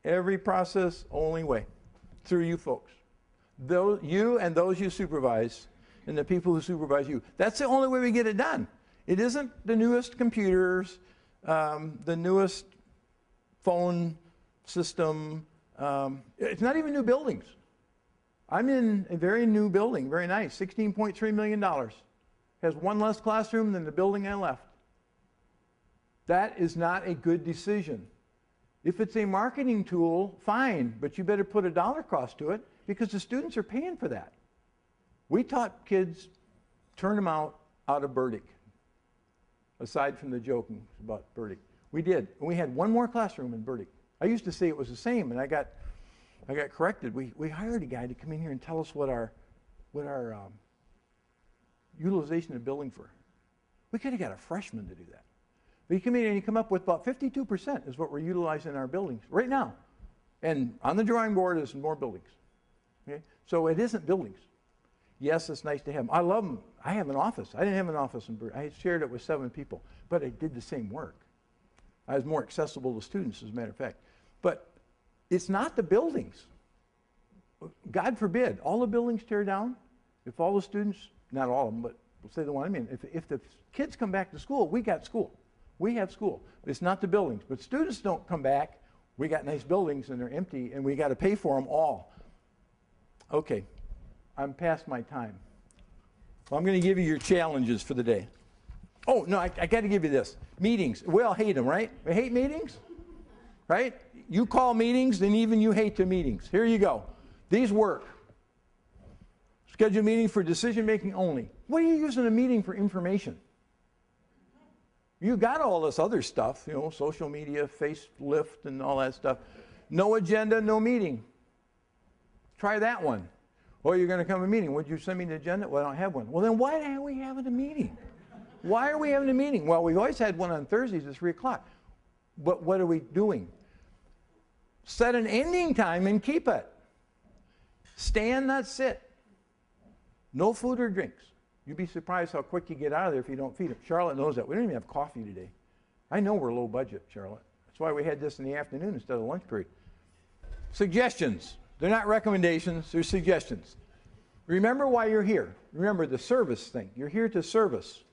Every process, only way, through you folks. You and those you supervise, and the people who supervise you. That's the only way we get it done. It isn't the newest computers, the newest phone system. It's not even new buildings. I'm in a very new building, very nice, $16.3 million. Has 1 less classroom than the building I left. That is not a good decision. If it's a marketing tool, fine, but you better put a dollar cost to it because the students are paying for that. We taught kids, turn them out of Burdick. aside from the joking about Burdick. We did. And we had one more classroom in Burdick. I used to say it was the same, and I got corrected. We hired a guy to come in here and tell us what our utilization of building for. We could have got a freshman to do that. But you come in and you come up with about 52% is what we're utilizing in our buildings right now. And on the drawing board is more buildings. Okay? So it isn't buildings. Yes, it's nice to have them. I love them. I have an office. I didn't have an office in Burdick. I shared it with 7 people, but I did the same work. I was more accessible to students, as a matter of fact. But it's not the buildings. God forbid, all the buildings tear down. If all the students, not all of them, but we'll say the one I'm in, if the kids come back to school, we got school. We have school. It's not the buildings. But students don't come back. We got nice buildings and they're empty, and we got to pay for them all. Okay, I'm past my time. Well, I'm going to give you your challenges for the day. Oh, no, I got to give you this. Meetings. We all hate them, right? We hate meetings, right? You call meetings, and even you hate the meetings. Here you go. These work. Schedule a meeting for decision-making only. What are you using a meeting for information? You got all this other stuff, you know, social media, facelift, and all that stuff. No agenda, no meeting. Try that one. Oh, you're going to come to a meeting. Would you send me the agenda? Well, I don't have one. Well, then why are we having a meeting? Why are we having a meeting? Well, we've always had one on Thursdays at 3 o'clock. But what are we doing? Set an ending time and keep it. Stand, not sit. No food or drinks. You'd be surprised how quick you get out of there if you don't feed them. Charlotte knows that. We don't even have coffee today. I know we're low budget, Charlotte. That's why we had this in the afternoon instead of lunch period. Suggestions. They're not recommendations. They're suggestions. Remember why you're here. Remember the service thing. You're here to service.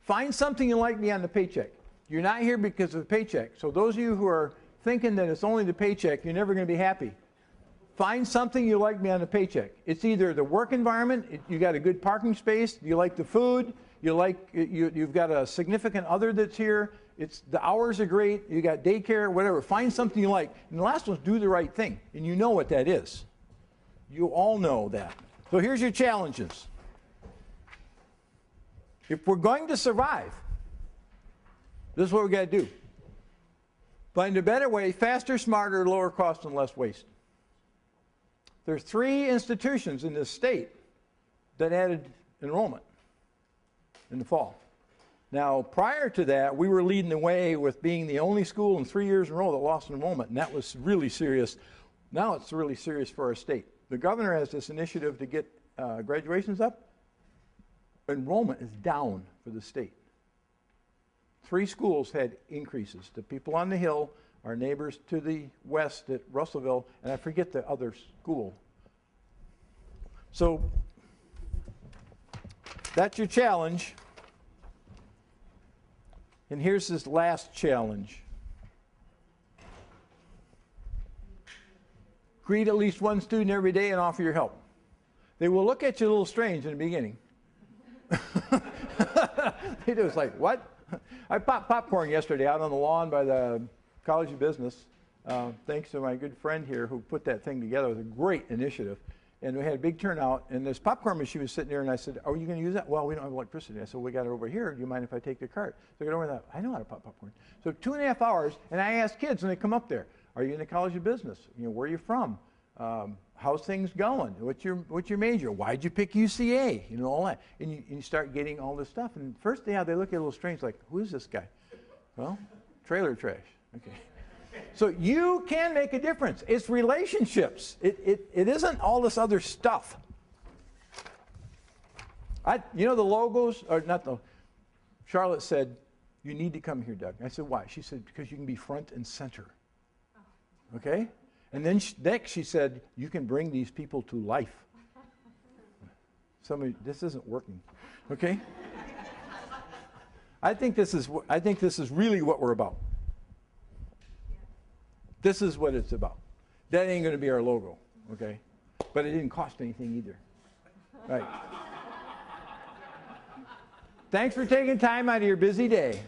Find something you like beyond the paycheck. You're not here because of the paycheck. So those of you who are thinking that it's only the paycheck, you're never going to be happy. Find something you like beyond the paycheck. It's either the work environment, you got a good parking space, you like the food, you've got a significant other that's here, it's the hours are great, you got daycare, whatever. Find something you like. And the last one's do the right thing. And you know what that is. You all know that. So here's your challenges. If we're going to survive, this is what we got to do. Find a better way, faster, smarter, lower cost, and less waste. There's 3 institutions in this state that added enrollment in the fall. Now, prior to that, we were leading the way with being the only school in 3 years in a row that lost enrollment, and that was really serious. Now it's really serious for our state. The governor has this initiative to get graduations up. Enrollment is down for the state. 3 schools had increases. The people on the Hill, our neighbors to the west at Russellville, and I forget the other school. So that's your challenge. And here's this last challenge. Greet at least one student every day and offer your help. They will look at you a little strange in the beginning. They just like, what? I popped popcorn yesterday out on the lawn by the College of Business, thanks to my good friend here who put that thing together. It was a great initiative. And we had a big turnout, and this popcorn machine was sitting there, and I said, are you going to use that? Well, we don't have electricity. I said, we got it over here. Do you mind if I take the cart? So I got over there. I know how to pop popcorn. So 2.5 hours, and I asked kids when they come up there, are you in the College of Business? You know, where are you from? How's things going? What's your major? Why'd you pick UCA? You know, all that. And you start getting all this stuff. And first they look at it a little strange, like, who is this guy? Well, trailer trash. Okay. So you can make a difference. It's relationships. It isn't all this other stuff. You know the logos, or not the, Charlotte said, you need to come here, Doug. I said, why? She said, because you can be front and center. Okay? And then next she said, you can bring these people to life. This isn't working. Okay? I think this is really what we're about. This is what it's about. That ain't going to be our logo, okay? But it didn't cost anything either. Right. Thanks for taking time out of your busy day.